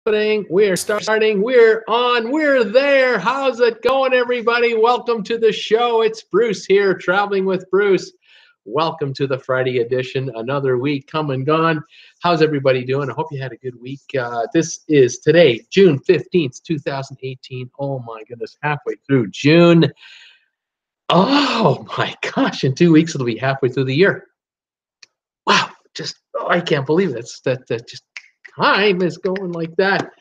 happening? We're starting. We're on. We're there. How's it going, everybody? Welcome to the show. It's Bruce here, traveling with Bruce. Welcome to the Friday edition. Another week come and gone. How's everybody doing? I hope you had a good week. This is today, June 15th, 2018. Oh my goodness, halfway through June. Oh my gosh, in 2 weeks it'll be halfway through the year. Wow, I can't believe it. That just time is going like that.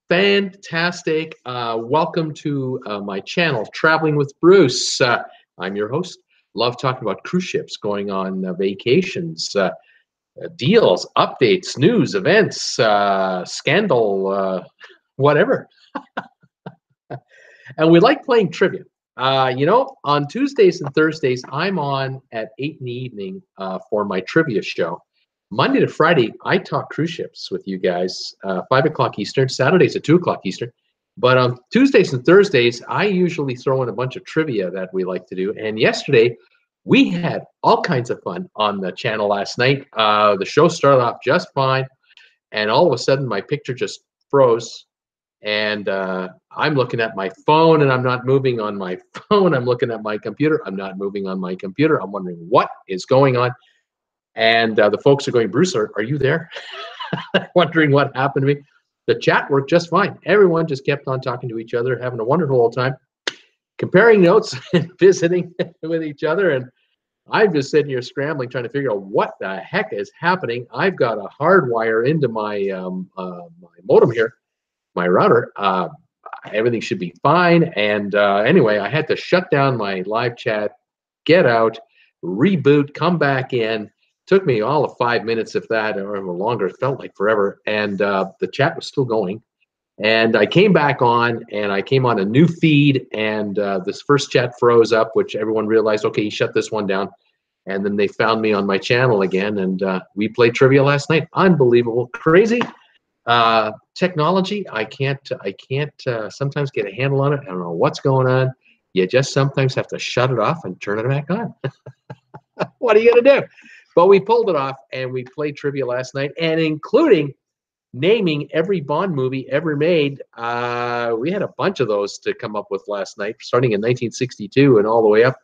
Fantastic. Welcome to my channel, Traveling with Bruce. I'm your host. Love talking about cruise ships, going on vacations, deals, updates, news, events, scandal, whatever. And we like playing trivia. On Tuesdays and Thursdays, I'm on at 8 in the evening for my trivia show. Monday to Friday, I talk cruise ships with you guys, 5 o'clock Eastern, Saturdays at 2 o'clock Eastern. But on Tuesdays and Thursdays, I usually throw in a bunch of trivia that we like to do. And yesterday, we had all kinds of fun on the channel last night. The show started off just fine. And all of a sudden, my picture just froze. And I'm looking at my phone, and I'm not moving on my phone. I'm looking at my computer. I'm not moving on my computer. I'm wondering what is going on. And the folks are going, Bruce, are you there? Wondering what happened to me. The chat worked just fine. Everyone just kept on talking to each other, having a wonderful old time, comparing notes and visiting with each other. And I'm just sitting here scrambling, trying to figure out what the heck is happening. I've got a hard wire into my my modem here, my router. Everything should be fine. And anyway, I had to shut down my live chat, get out, reboot, come back in. Took me all of 5 minutes, if that, or longer. It felt like forever. And the chat was still going. And I came back on, and I came on a new feed, and this first chat froze up, which everyone realized, okay, he shut this one down. And then they found me on my channel again, and we played trivia last night. Unbelievable, crazy technology. I can't sometimes get a handle on it. I don't know what's going on. You just sometimes have to shut it off and turn it back on. What are you gonna do? But we pulled it off, and we played trivia last night, and including naming every Bond movie ever made. We had a bunch of those to come up with last night, starting in 1962 and all the way up.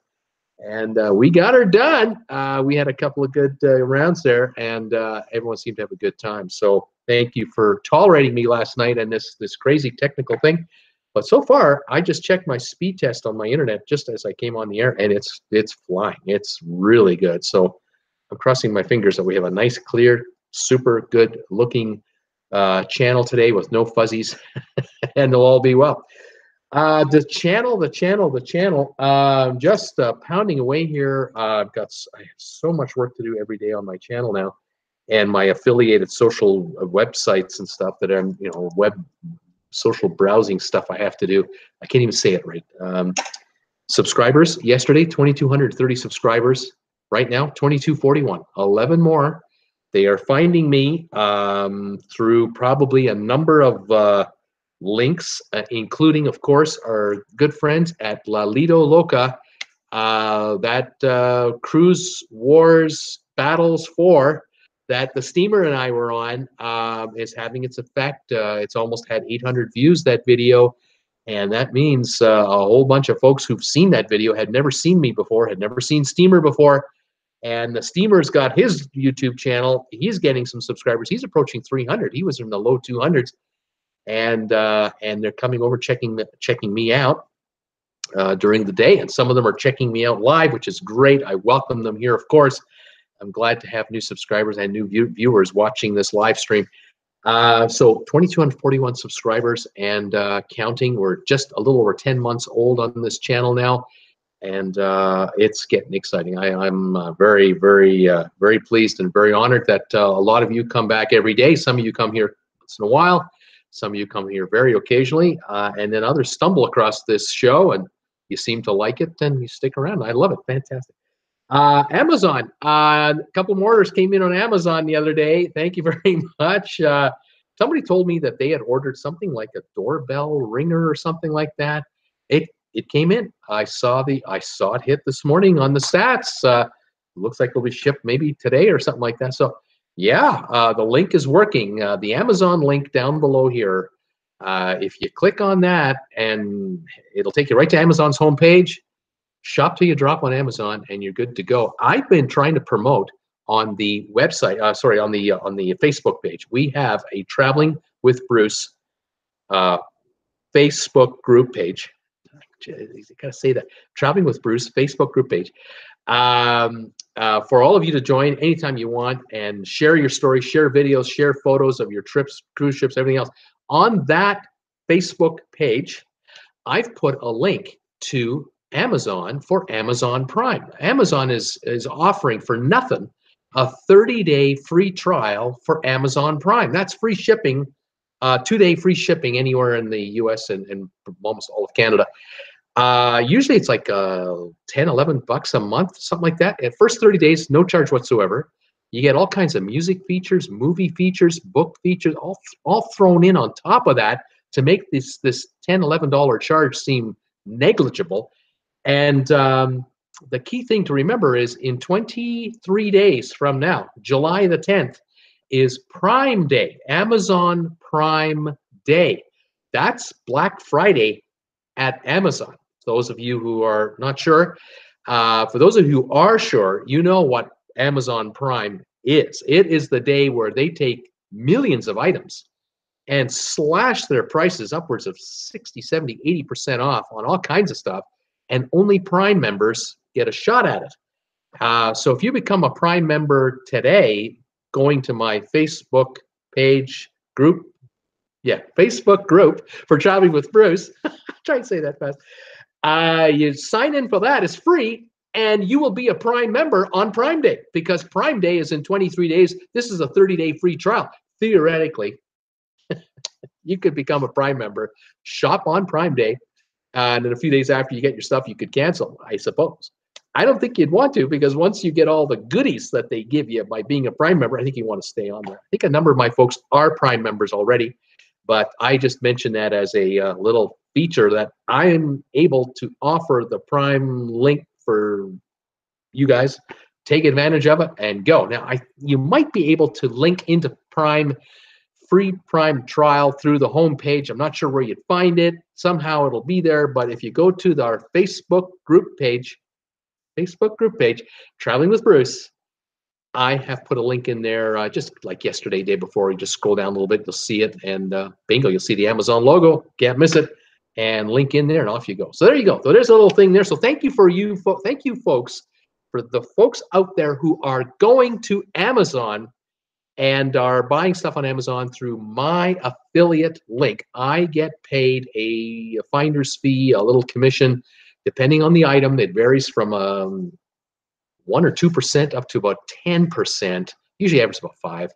And we got her done. We had a couple of good rounds there, and everyone seemed to have a good time. So thank you for tolerating me last night and this crazy technical thing. But so far, I just checked my speed test on my internet just as I came on the air, and it's flying. It's really good. So I'm crossing my fingers that we have a nice, clear, super good looking channel today with no fuzzies, and they'll all be well. The channel, just pounding away here. I have so much work to do every day on my channel now, and my affiliated social websites and stuff that I'm, web social browsing stuff I have to do. I can't even say it right. Subscribers, yesterday, 2,230 subscribers. Right now, 2,241, 11 more. They are finding me through probably a number of links, including, of course, our good friends at La Lido Loca. That Cruise Wars Battles 4 that the steamer and I were on is having its effect. It's almost had 800 views, that video. And that means a whole bunch of folks who've seen that video had never seen me before, had never seen Steamer before. And the Steamer's got his YouTube channel. He's getting some subscribers. He's approaching 300. He was in the low 200s. And they're coming over, checking me out during the day. And some of them are checking me out live, which is great. I welcome them here, of course. I'm glad to have new subscribers and new viewers watching this live stream. So 2,241 subscribers and counting. We're just a little over 10 months old on this channel now, and it's getting exciting. I'm very, very, very pleased and very honored that a lot of you come back every day. Some of you come here once in a while. Some of you come here very occasionally, and then others stumble across this show, and you seem to like it, and you stick around. I love it. Fantastic. Amazon, a couple more orders came in on Amazon the other day. Thank you very much. Somebody told me that they had ordered something like a doorbell ringer or something like that. It came in. I saw it hit this morning on the stats. Looks like it'll be shipped maybe today or something like that. So Yeah, the link is working. The Amazon link down below here. If you click on that, and it'll take you right to Amazon's homepage. Shop till you drop on Amazon, and you're good to go. I've been trying to promote on the website. Sorry, on the Facebook page. We have a Traveling with Bruce Facebook group page. You gotta say that. Traveling with Bruce Facebook group page. For all of you to join anytime you want and share your story, share videos, share photos of your trips, cruise ships, everything else. On that Facebook page, I've put a link to Amazon for Amazon Prime. Amazon is offering for nothing a 30-day free trial for Amazon Prime. That's free shipping, 2-day free shipping anywhere in the US and almost all of Canada. Usually it's like 10, 11 bucks a month, something like that. At first 30 days, no charge whatsoever. You get all kinds of music features, movie features, book features, all thrown in on top of that to make this $10, $11 charge seem negligible. And the key thing to remember is in 23 days from now, July the 10th, is Prime Day, Amazon Prime Day. That's Black Friday at Amazon. Those of you who are not sure, for those of you who are sure, you know what Amazon Prime is. It is the day where they take millions of items and slash their prices upwards of 60, 70, 80% off on all kinds of stuff, and only Prime members get a shot at it. So if you become a Prime member today, going to my Facebook page group, Facebook group for Traveling with Bruce, try and say that fast. You sign in for that. It's free, and you will be a Prime member on Prime Day, because Prime Day is in 23 days. This is a 30-day free trial. Theoretically, you could become a Prime member, shop on Prime Day, and then a few days after you get your stuff, you could cancel, I suppose. I don't think you'd want to, because once you get all the goodies that they give you by being a Prime member, I think you want to stay on there. I think a number of my folks are Prime members already, but I just mentioned that as a little feature that I am able to offer the Prime link for you guys. Take advantage of it and go. Now, you might be able to link into Prime, free Prime trial through the home page. I'm not sure where you'd find it. Somehow it'll be there, but if you go to our Facebook group page, Traveling with Bruce, I have put a link in there just like yesterday, day before. You just scroll down a little bit, you'll see it, and bingo, you'll see the Amazon logo. Can't miss it. And link in there, and off you go. So there you go. So there's a little thing there. So thank you thank you, folks, for the folks out there who are going to Amazon and are buying stuff on Amazon through my affiliate link. I get paid a finder's fee, a little commission, depending on the item. It varies from 1 or 2% up to about 10%. Usually average about 5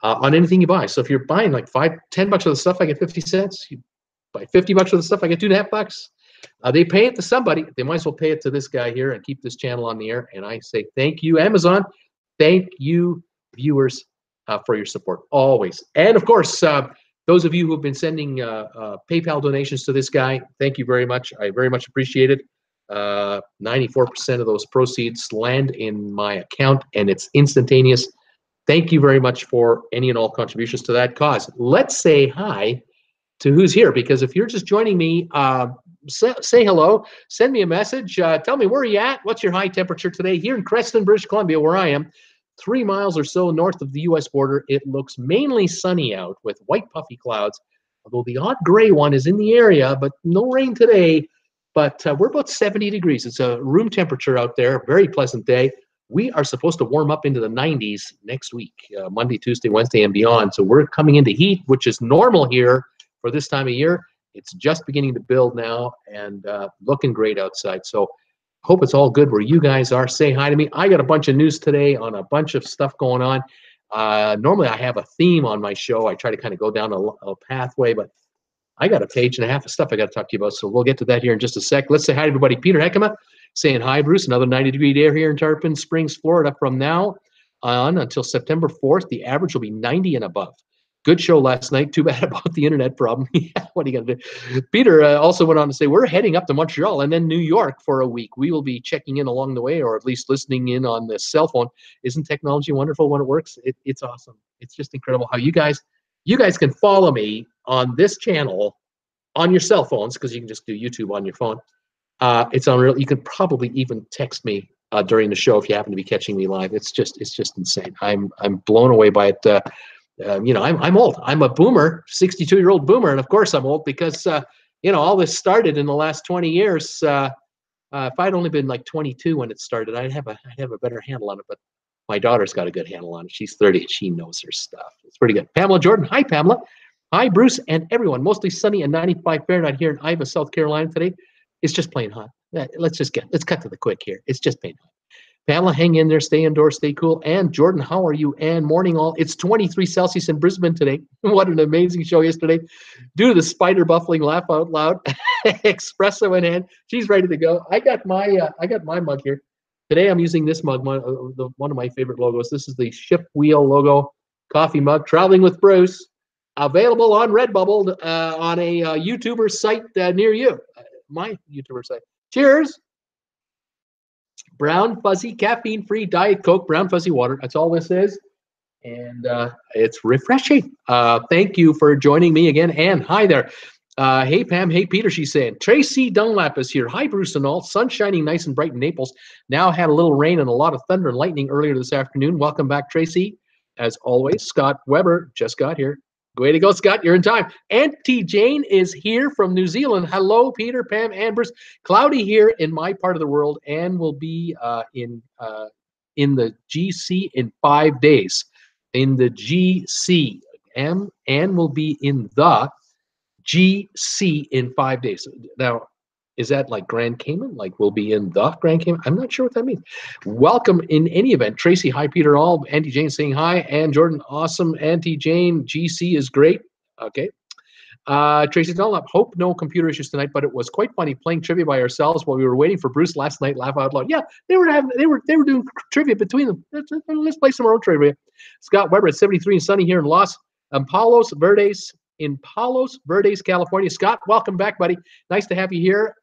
on anything you buy. So if you're buying like $10 of the stuff, I get 50 cents. You buy 50 bucks of the stuff, I get $2.50. They pay it to somebody. They might as well pay it to this guy here and keep this channel on the air. And I say thank you, Amazon. Thank you, viewers, for your support always. And of course, those of you who have been sending PayPal donations to this guy, thank you very much. I very much appreciate it. 94% of those proceeds land in my account, and it's instantaneous. Thank you very much for any and all contributions to that cause. Let's say hi to who's here, because if you're just joining me, say hello, send me a message, tell me where you at, what's your high temperature today here in Creston, British Columbia, where I am. 3 miles or so north of the U.S. border. It looks mainly sunny out with white puffy clouds, although the odd gray one is in the area, but no rain today. But we're about 70 degrees. It's a room temperature out there, very pleasant day. We are supposed to warm up into the 90s next week, Monday, Tuesday, Wednesday, and beyond. So we're coming into heat, which is normal here for this time of year. It's just beginning to build now, and looking great outside. So hope it's all good where you guys are. Say hi to me. I got a bunch of news today on a bunch of stuff going on. Normally I have a theme on my show. I try to kind of go down a pathway, but I got a page and a half of stuff I got to talk to you about. So we'll get to that here in just a sec. Let's say hi to everybody. Peter Heckema saying hi, Bruce. Another 90-degree day here in Tarpon Springs, Florida from now on until September 4th. The average will be 90 and above. Good show last night. Too bad about the internet problem. Yeah, what are you going to do? Peter also went on to say, we're heading up to Montreal and then New York for a week. We will be checking in along the way, or at least listening in on the cell phone. Isn't technology wonderful when it works? It's awesome. It's just incredible how you guys can follow me on this channel on your cell phones, because you can just do YouTube on your phone. It's unreal. You can probably even text me during the show if you happen to be catching me live. It's just insane. I'm blown away by it. You know, I'm old. I'm a boomer, 62-year-old boomer, and of course I'm old because you know, all this started in the last 20 years. If I'd only been like 22 when it started, I'd have a better handle on it. But my daughter's got a good handle on it. She's 30 and she knows her stuff. It's pretty good. Pamela Jordan. Hi, Pamela. Hi, Bruce, and everyone. Mostly sunny and 95 Fahrenheit here in Ivy, South Carolina today. It's just plain hot. Let's cut to the quick here. It's just plain hot. Pamela, hang in there, stay indoors, stay cool. And Jordan, how are you? And morning all. It's 23 Celsius in Brisbane today. What an amazing show yesterday. Due to the spider buffling laugh out loud, espresso in hand, she's ready to go. I got my mug here. Today I'm using this mug, one of my favorite logos. This is the Ship Wheel logo coffee mug, Traveling with Bruce, available on Redbubble on a YouTuber site near you. My YouTuber site. Cheers. Brown fuzzy, caffeine-free Diet Coke, brown fuzzy water. That's all this is, and it's refreshing. Thank you for joining me again, and hi there. Hey Pam, hey Peter. She's saying Tracy Dunlap is here. Hi Bruce and all. Sun shining nice and bright in Naples. Now had a little rain and a lot of thunder and lightning earlier this afternoon. Welcome back, Tracy. As always, Scott Weber just got here. Way to go, Scott. You're in time. Auntie Jane is here from New Zealand. Hello, Peter, Pam, and Bruce. Cloudy here in my part of the world, and will be in the GC in 5 days. In the GC. And will be in the GC in 5 days. Now, is that like Grand Cayman? Like we'll be in the Grand Cayman? I'm not sure what that means. Welcome in any event. Tracy, hi, Peter, all. Auntie Jane saying hi. And Jordan, awesome. Auntie Jane, GC is great. Okay. Tracy Dunlap, hope no computer issues tonight, but it was quite funny playing trivia by ourselves while we were waiting for Bruce last night. Laugh out loud. Yeah, they were doing trivia between them. Let's play some more trivia. Scott Weber at 73 and sunny here in Palos Verdes, California. Scott, welcome back, buddy. Nice to have you here.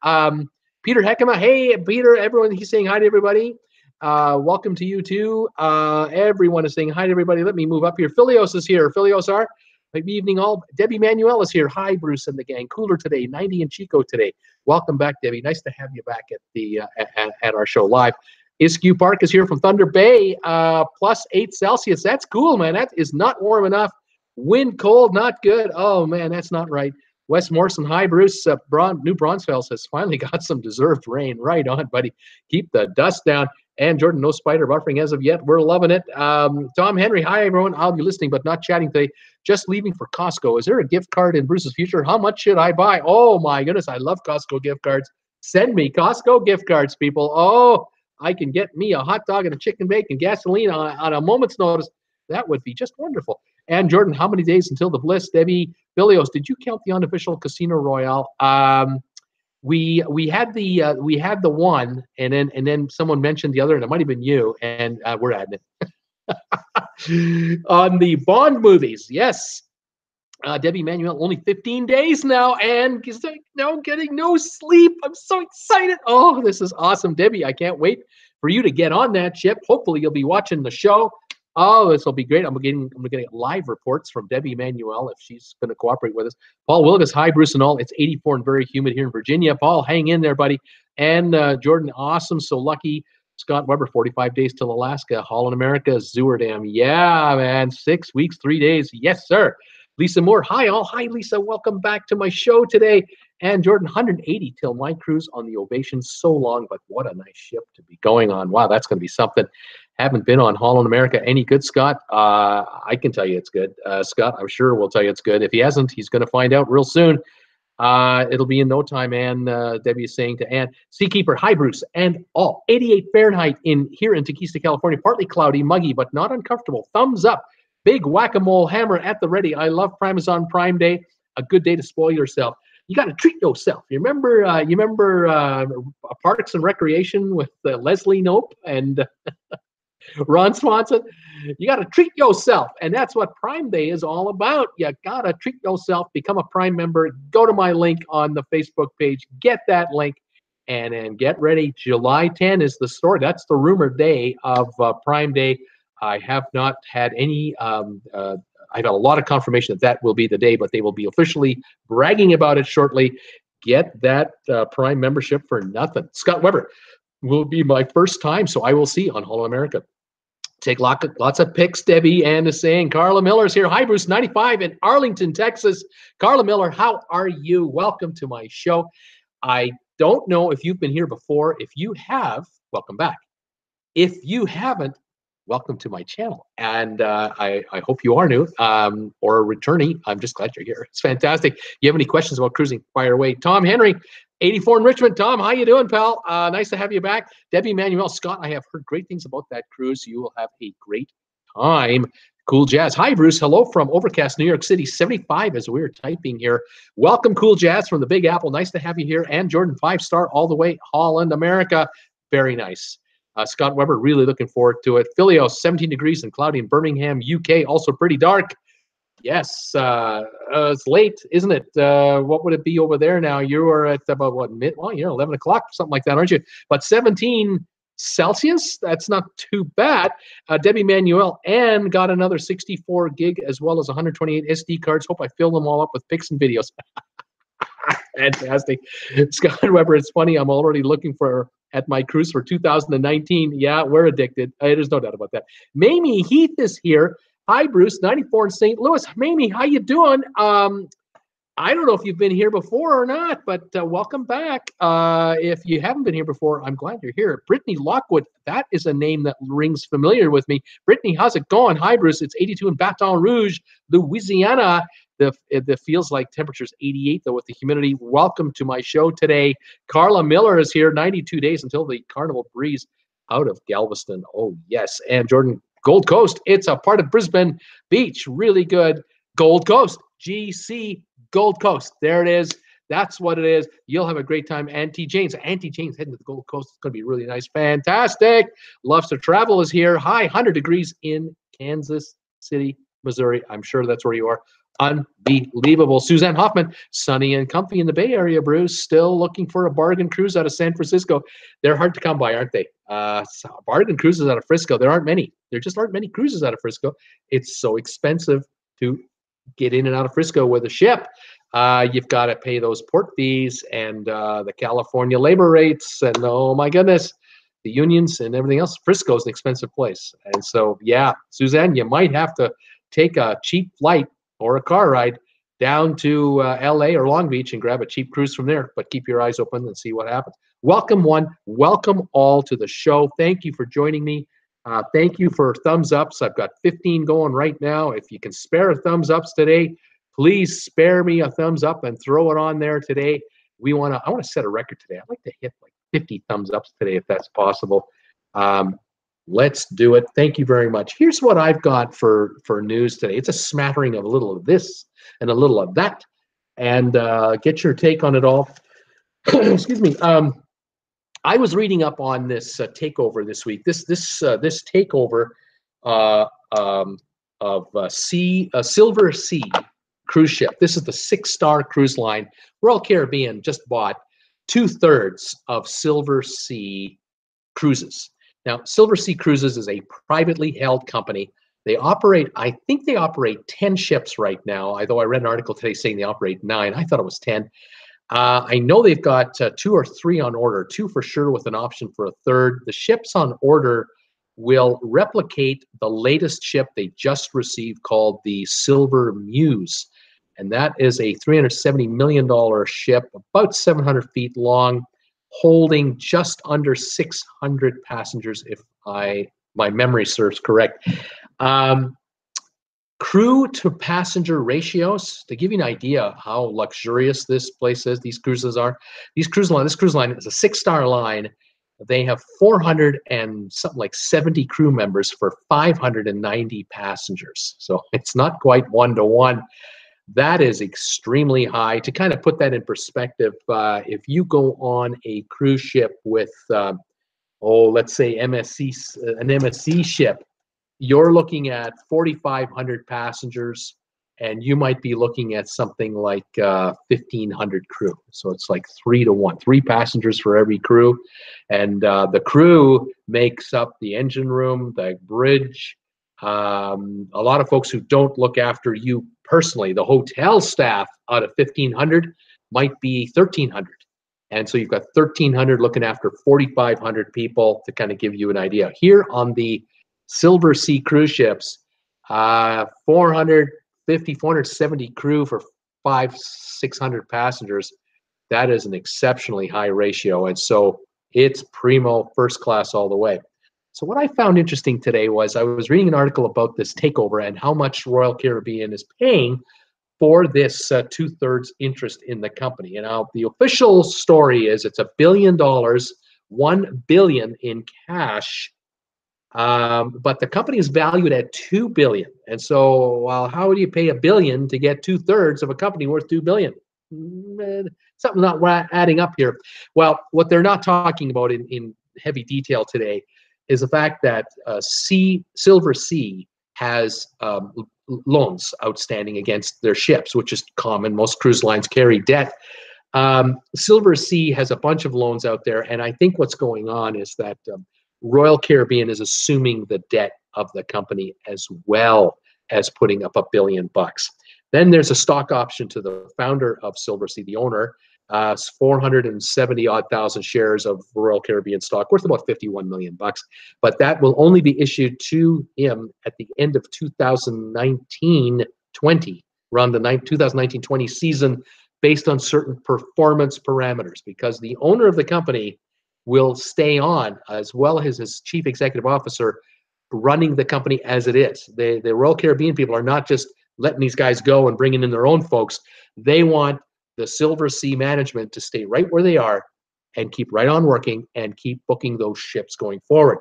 Peter Heckema. Hey, Peter, everyone, he's saying hi to everybody. Welcome to you, too. Everyone is saying hi to everybody. Let me move up here. Philios is here. Philios are. Good evening, all. Debbie Manuel is here. Hi, Bruce and the gang. Cooler today. 90 in Chico today. Welcome back, Debbie. Nice to have you back at the at our show live. Iskew Park is here from Thunder Bay. +8 Celsius. That's cool, man. That is not warm enough. Wind cold, not good. Oh, man, that's not right. Wes Morrison, hi, Bruce. New Braunfels has finally got some deserved rain. Right on, buddy. Keep the dust down. And Jordan, no spider buffering as of yet. We're loving it. Tom Henry, hi, everyone. I'll be listening but not chatting today. Just leaving for Costco. Is there a gift card in Bruce's future? How much should I buy? Oh, my goodness. I love Costco gift cards. Send me Costco gift cards, people. Oh, I can get me a hot dog and a chicken bacon, gasoline on a moment's notice. That would be just wonderful. And Jordan, how many days until the bliss? Debbie Bilios, did you count the unofficial Casino Royale? We had the one, and then someone mentioned the other, and it might have been you, and we're adding it. On the Bond movies, yes. Debbie Manuel, only 15 days now, and now getting no sleep. I'm so excited. Oh, this is awesome, Debbie. I can't wait for you to get on that ship. Hopefully, you'll be watching the show. Oh, this will be great. I'm getting live reports from Debbie Manuel if she's going to cooperate with us. Paul Wilgus, hi, Bruce and all. It's 84 and very humid here in Virginia. Paul, hang in there, buddy. And Jordan, awesome. So lucky. Scott Weber, 45 days till Alaska. Holland, America, Zewardam. Yeah, man. 6 weeks, 3 days. Yes, sir. Lisa Moore, hi, all. Hi, Lisa. Welcome back to my show today. And Jordan, 180 till my cruise on the Ovation. So long, but what a nice ship to be going on. Wow, that's going to be something. Haven't been on Holland America. Any good, Scott? I can tell you it's good. Scott, I'm sure will tell you it's good. If he hasn't, he's going to find out real soon. It'll be in no time. And Debbie is saying to Ann, Seakeeper, hi, Bruce, and all. 88 Fahrenheit here in Tequista, California. Partly cloudy, muggy, but not uncomfortable. Thumbs up. Big whack-a-mole hammer at the ready. I love Amazon Prime Day. A good day to spoil yourself. You got to treat yourself. You remember Parks and Recreation with Leslie Knope and Ron Swanson, you got to treat yourself. And that's what Prime Day is all about. You got to treat yourself, become a Prime member, go to my link on the Facebook page, get that link, and then get ready. July 10 is the story. That's the rumored day of Prime Day. I have not had any, I got a lot of confirmation that that will be the day, but they will be officially bragging about it shortly. Get that Prime membership for nothing. Scott Weber will be my first time, so I will see on Holland America. Take lots of pics, Debbie Ann is saying. Carla Miller's here. Hi, Bruce, 95 in Arlington, Texas. Carla Miller, how are you? Welcome to my show. I don't know if you've been here before. If you have, welcome back. If you haven't, welcome to my channel. And I hope you are new or a returnee. I'm just glad you're here. It's fantastic. You have any questions about cruising, fire away. Tom Henry, 84 in Richmond. Tom, how you doing, pal? Nice to have you back. Debbie Manuel Scott, I have heard great things about that cruise. You will have a great time. Cool Jazz. Hi, Bruce. Hello from overcast New York City, 75 as we're typing here. Welcome, Cool Jazz from the Big Apple. Nice to have you here. And Jordan, 5-star all the way, Holland, America. Very nice. Scott Weber, really looking forward to it. Philio, 17 degrees and cloudy in Birmingham, UK. Also pretty dark. Yes, it's late, isn't it? What would it be over there now? You are at about what, well, you're 11 o'clock, something like that, aren't you? But 17 Celsius, that's not too bad. Debbie Manuel and got another 64 gig as well as 128 SD cards. Hope I fill them all up with pics and videos. Fantastic. Scott Weber, it's funny, I'm already looking for at my cruise for 2019. Yeah, we're addicted. There's no doubt about that. Mamie Heath is here. Hi, Bruce, 94 in St. Louis. Mamie, how you doing? I don't know if you've been here before or not, but welcome back. If you haven't been here before, I'm glad you're here. Brittany Lockwood, that is a name that rings familiar with me. Brittany, how's it going? Hi, Bruce. It's 82 in Baton Rouge, Louisiana. The feels like temperature's 88, though, with the humidity. Welcome to my show today. Carla Miller is here, 92 days until the carnival breeze out of Galveston. Oh, yes. And Jordan, Gold Coast. It's a part of Brisbane Beach. Really good. Gold Coast. GC Gold Coast. There it is. That's what it is. You'll have a great time. Auntie Jane's heading to the Gold Coast. It's going to be really nice. Fantastic. Loves to Travel is here. Hi, 100 degrees in Kansas City, Missouri. I'm sure that's where you are. Unbelievable. Suzanne Hoffman, sunny and comfy in the Bay Area, Bruce. Still looking for a bargain cruise out of San Francisco. They're hard to come by, aren't they? Bargain cruises out of Frisco. There aren't many. There just aren't many cruises out of Frisco. It's so expensive to get in and out of Frisco with a ship. You've got to pay those port fees and the California labor rates. And oh my goodness, the unions and everything else. Frisco is an expensive place. And so, yeah, Suzanne, you might have to take a cheap flight or a car ride down to LA or Long Beach and grab a cheap cruise from there, but keep your eyes open and see what happens. Welcome one, welcome all to the show. Thank you for joining me. Thank you for thumbs ups. I've got 15 going right now. If you can spare a thumbs ups today, please spare me a thumbs up and throw it on there today. I want to set a record today. I'd like to hit like 50 thumbs ups today if that's possible. Let's do it. Thank you very much. Here's what I've got for news today. It's a smattering of a little of this and a little of that, and get your take on it all. Excuse me. I was reading up on this takeover this week. This takeover of Silver Sea cruise ship. This is the 6-star cruise line. Royal Caribbean just bought 2/3 of Silver Sea Cruises. Now, Silver Sea Cruises is a privately held company. They operate, I think they operate 10 ships right now, although I read an article today saying they operate 9. I thought it was 10. I know they've got 2 or 3 on order, 2 for sure with an option for a 3rd. The ships on order will replicate the latest ship they just received called the Silver Muse. And that is a $370 million ship, about 700 feet long, holding just under 600 passengers, if my memory serves correct. Crew to passenger ratios, to give you an idea how luxurious this place is, these cruises are. This cruise line is a 6-star line. They have 400 and something like 70 crew members for 590 passengers. So it's not quite 1-to-1. That is extremely high. To kind of put that in perspective, if you go on a cruise ship with, let's say MSC, an MSC ship, you're looking at 4,500 passengers, and you might be looking at something like 1,500 crew. So it's like 3 to 1, 3 passengers for every crew. And the crew makes up the engine room, the bridge, a lot of folks who don't look after you personally. The hotel staff out of 1,500 might be 1,300. And so you've got 1,300 looking after 4,500 people, to kind of give you an idea. Here on the Silver Sea cruise ships, 450, 470 crew for 500-600 passengers. That is an exceptionally high ratio. And so it's primo, first class all the way. So what I found interesting today was I was reading an article about this takeover and how much Royal Caribbean is paying for this 2/3 interest in the company. And now the official story is it's $1 billion, $1 billion in cash. But the company is valued at $2 billion. And so, well, how do you pay $1 billion to get 2/3 of a company worth $2 billion? Something not adding up here. Well, what they're not talking about in heavy detail today is the fact that Silver Sea has loans outstanding against their ships, which is common. Most cruise lines carry debt. Silver Sea has a bunch of loans out there, and I think what's going on is that Royal Caribbean is assuming the debt of the company as well as putting up $1 billion. Then there's a stock option to the founder of Silver Sea, the owner, 470-odd thousand shares of Royal Caribbean stock, worth about $51 million. But that will only be issued to him at the end of 2019-20, around the 2019-20 season, based on certain performance parameters, because the owner of the company will stay on, as well as his chief executive officer, running the company as it is. The Royal Caribbean people are not just letting these guys go and bringing in their own folks. They want the Silver Sea management to stay right where they are and keep right on working and keep booking those ships going forward.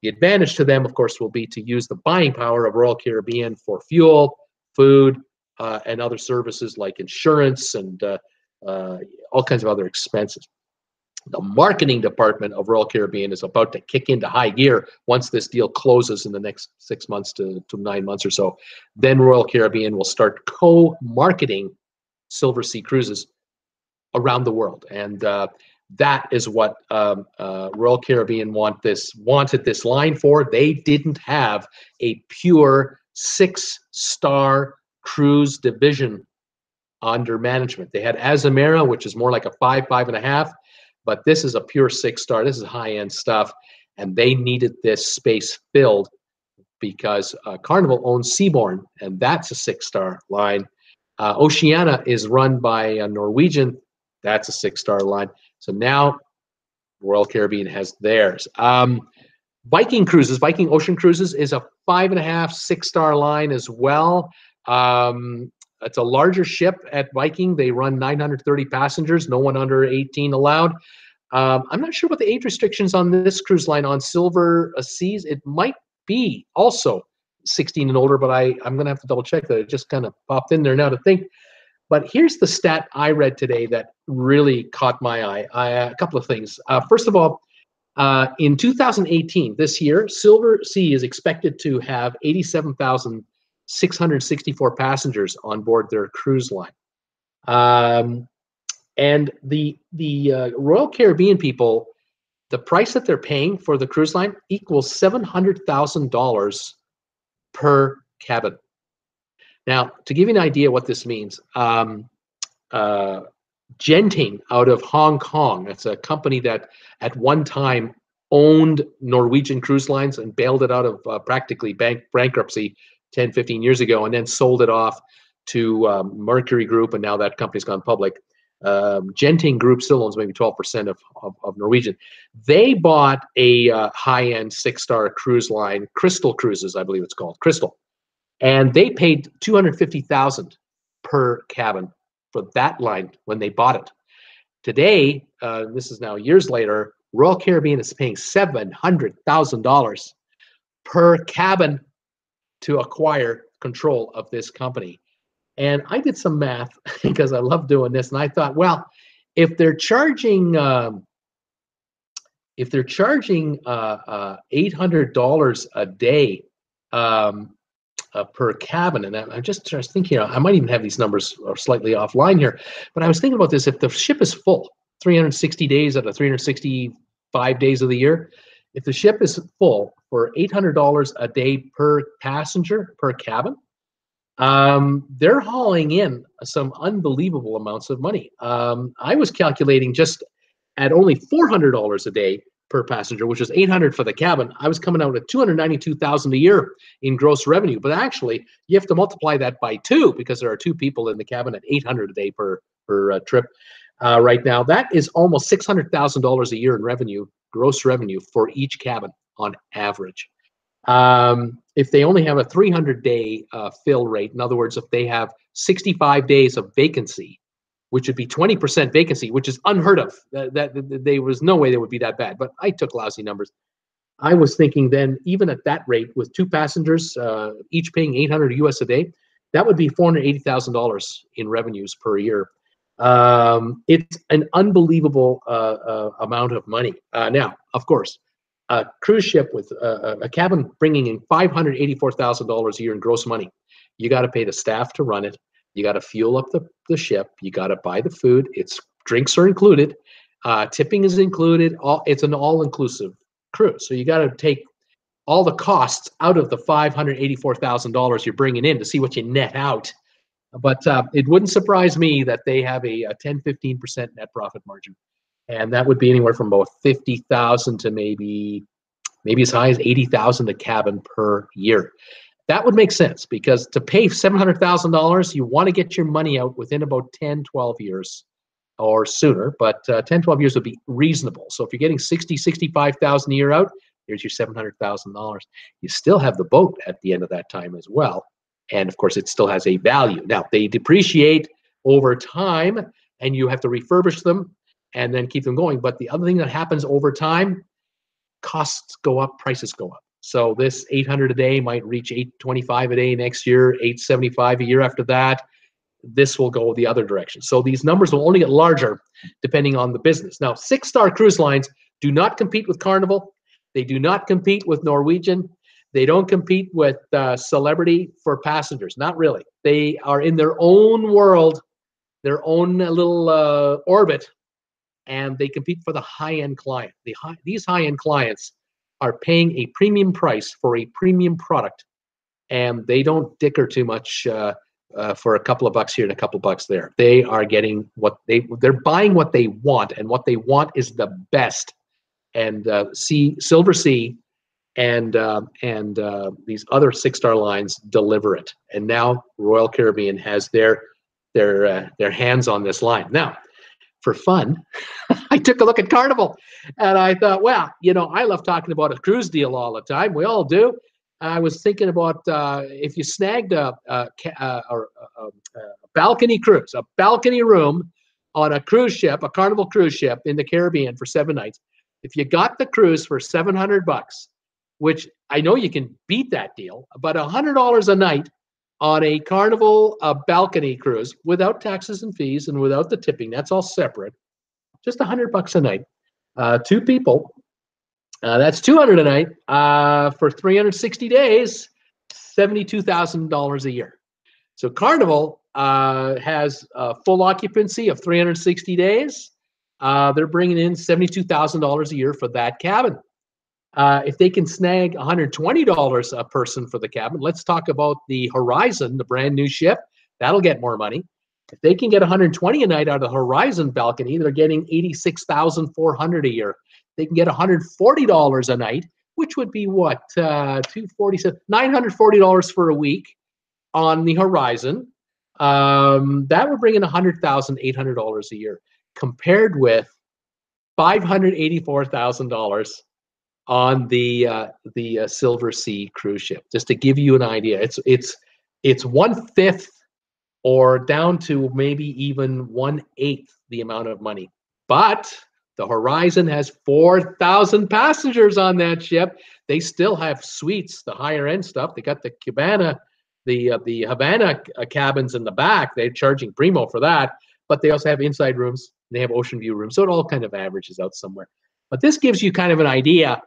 The advantage to them, of course, will be to use the buying power of Royal Caribbean for fuel, food, and other services like insurance and all kinds of other expenses. The marketing department of Royal Caribbean is about to kick into high gear once this deal closes in the next 6 months to 9 months or so. Then Royal Caribbean will start co-marketing Silver Sea cruises around the world, and that is what Royal Caribbean wanted this line for. They didn't have a pure 6-star cruise division under management. They had Azamara, which is more like a 5, 5.5. But this is a pure 6-star. This is high-end stuff, and they needed this space filled because Carnival owns Seabourn, and that's a 6-star line. Oceania is run by Norwegian. That's a 6-star line. So now Royal Caribbean has theirs. Viking Cruises, Viking Ocean Cruises, is a 5.5, 6-star line as well. It's a larger ship at Viking. They run 930 passengers, no one under 18 allowed. I'm not sure what the age restrictions on this cruise line on Silver Seas. It might be also 16 and older, but I'm going to have to double check that. It just kind of popped in there now to think. But here's the stat I read today that really caught my eye. A couple of things. First of all, in 2018, this year, Silver Sea is expected to have 87,664 passengers on board their cruise line. And the Royal Caribbean people, the price that they're paying for the cruise line equals $700,000 per cabin. Now, to give you an idea what this means, Genting out of Hong Kong, it's a company that at one time owned Norwegian Cruise Lines and bailed it out of practically bankruptcy 10, 15 years ago, and then sold it off to Mercury Group, and now that company's gone public. Genting Group still owns maybe 12% of Norwegian. They bought a high-end 6-star cruise line, Crystal Cruises, I believe it's called, Crystal, and they paid $250,000 per cabin for that line when they bought it. Today, this is now years later, Royal Caribbean is paying $700,000 per cabin to acquire control of this company. And I did some math because I love doing this, and I thought, well, if they're charging if they're charging $800 a day per cabin, and I'm just thinking, I might even have these numbers are slightly offline here, but I was thinking about this. If the ship is full, 360 days out of 365 days of the year, if the ship is full for $800 a day per passenger per cabin, they're hauling in some unbelievable amounts of money. I was calculating just at only $400 a day per passenger, which is $800 for the cabin. I was coming out at $292,000 a year in gross revenue. But actually, you have to multiply that by 2 because there are 2 people in the cabin at $800 a day per trip. Right now, that is almost $600,000 a year in revenue, gross revenue for each cabin on average. If they only have a 300-day fill rate, in other words, if they have 65 days of vacancy, which would be 20% vacancy, which is unheard of. There was no way they would be that bad. But I took lousy numbers. I was thinking then, even at that rate, with 2 passengers, each paying $800 US a day, that would be $480,000 in revenues per year. It's an unbelievable amount of money. Now, of course, a cruise ship with a cabin bringing in $584,000 a year in gross money. You got to pay the staff to run it. You got to fuel up the ship. You got to buy the food. Drinks are included. Tipping is included. It's an all-inclusive cruise. So you got to take all the costs out of the $584,000 you're bringing in to see what you net out. But it wouldn't surprise me that they have a 10-15% net profit margin. And that would be anywhere from about $50,000 to maybe as high as $80,000 a cabin per year. That would make sense, because to pay $700,000, you want to get your money out within about 10, 12 years or sooner. But 10, 12 years would be reasonable. So if you're getting $60,000, $65,000 a year out, here's your $700,000. You still have the boat at the end of that time as well. And of course, it still has a value. Now, they depreciate over time, and you have to refurbish them and then keep them going. But the other thing that happens over time, costs go up, prices go up. So this $800 a day might reach $825 a day next year, $875 a year after that. This will go the other direction. So these numbers will only get larger depending on the business. Now, 6-star cruise lines do not compete with Carnival. They do not compete with Norwegian. They don't compete with Celebrity for passengers. Not really. They are in their own world, their own little orbit, and they compete for the high-end client. These high-end clients are paying a premium price for a premium product, and they don't dicker too much for a couple of bucks here and a couple of bucks there. They are getting they're buying what they want, and what they want is the best. And Silver Sea and these other 6-star lines deliver it. And now Royal Caribbean has their hands on this line. Now, for fun, I took a look at Carnival, and I thought, well, I love talking about a cruise deal all the time. We all do. I was thinking about if you snagged a balcony cruise, a balcony room on a cruise ship, a Carnival cruise ship in the Caribbean for 7 nights. If you got the cruise for $700, which I know you can beat that deal, but $100 a night on a Carnival balcony cruise without taxes and fees and without the tipping, that's all separate. Just $100 a night, 2 people. That's $200 a night for 360 days, $72,000 a year. So Carnival has a full occupancy of 360 days. They're bringing in $72,000 a year for that cabin. If they can snag $120 a person for the cabin, let's talk about the Horizon, the brand new ship. That'll get more money. If they can get $120 a night out of the Horizon balcony, they're getting $86,400 a year. They can get $140 a night, which would be what, $940 for a week on the Horizon. That would bring in $100,800 a year, compared with $584,000 on the Silver Sea cruise ship. Just to give you an idea, it's 1/5 or down to maybe even 1/8 the amount of money. But the Horizon has 4,000 passengers on that ship. They still have suites, the higher end stuff. They got the cabana, the Havana cabins in the back. They're charging primo for that, but they also have inside rooms. They have ocean view rooms, so it all kind of averages out somewhere. But this gives you kind of an idea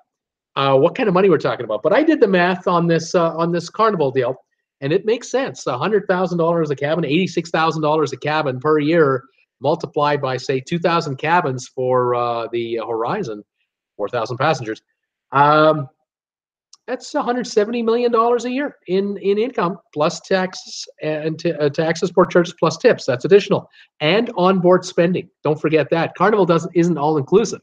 what kind of money we're talking about. But I did the math on this Carnival deal, and it makes sense. $100,000 a cabin, $86,000 a cabin per year, multiplied by say 2,000 cabins for the Horizon, 4,000 passengers. That's $170 million a year in income, plus taxes and taxes, port charges, plus tips. That's additional, and onboard spending. Don't forget that Carnival isn't all inclusive,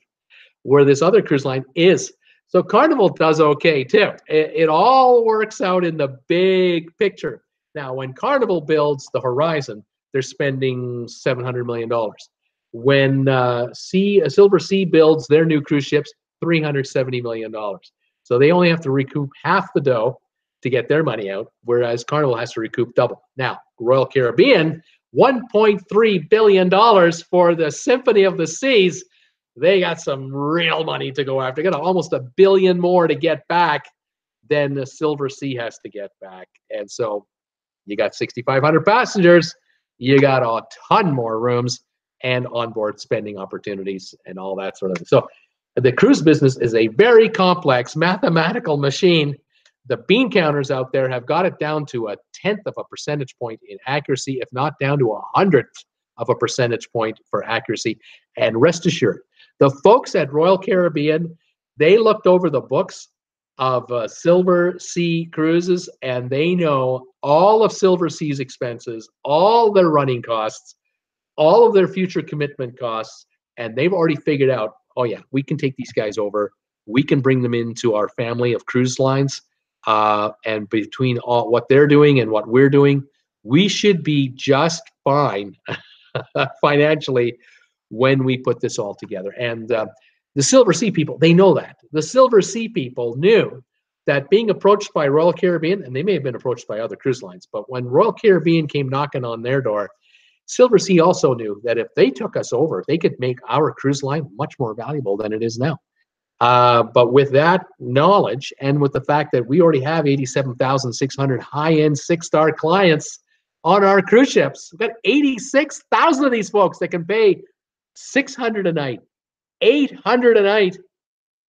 where this other cruise line is. So Carnival does okay too. It all works out in the big picture. Now, when Carnival builds the Horizon, they're spending $700 million. When Silver Sea builds their new cruise ships, $370 million. So they only have to recoup half the dough to get their money out, whereas Carnival has to recoup double. Now, Royal Caribbean, $1.3 billion for the Symphony of the Seas. They got some real money to go after. They got almost $1 billion more to get back than the Silver Sea has to get back. And so you got 6,500 passengers. You got a ton more rooms and onboard spending opportunities and all that sort of thing. So the cruise business is a very complex mathematical machine. The bean counters out there have got it down to 1/10 of a percentage point in accuracy, if not down to 1/100th of a percentage point for accuracy. And rest assured, the folks at Royal Caribbean, they looked over the books of Silver Sea Cruises, and they know all of Silver Sea's expenses, all their running costs, all of their future commitment costs, and they've already figured out, oh yeah, we can take these guys over. We can bring them into our family of cruise lines. And between all what they're doing and what we're doing, we should be just fine financially when we put this all together. And the Silver Sea people, they know that. The Silver Sea people knew that being approached by Royal Caribbean, and they may have been approached by other cruise lines, but when Royal Caribbean came knocking on their door, Silver Sea also knew that if they took us over, they could make our cruise line much more valuable than it is now. But with that knowledge, and with the fact that we already have 87,600 high-end 6-star clients on our cruise ships, we've got 86,000 of these folks that can pay $600 a night, $800 a night,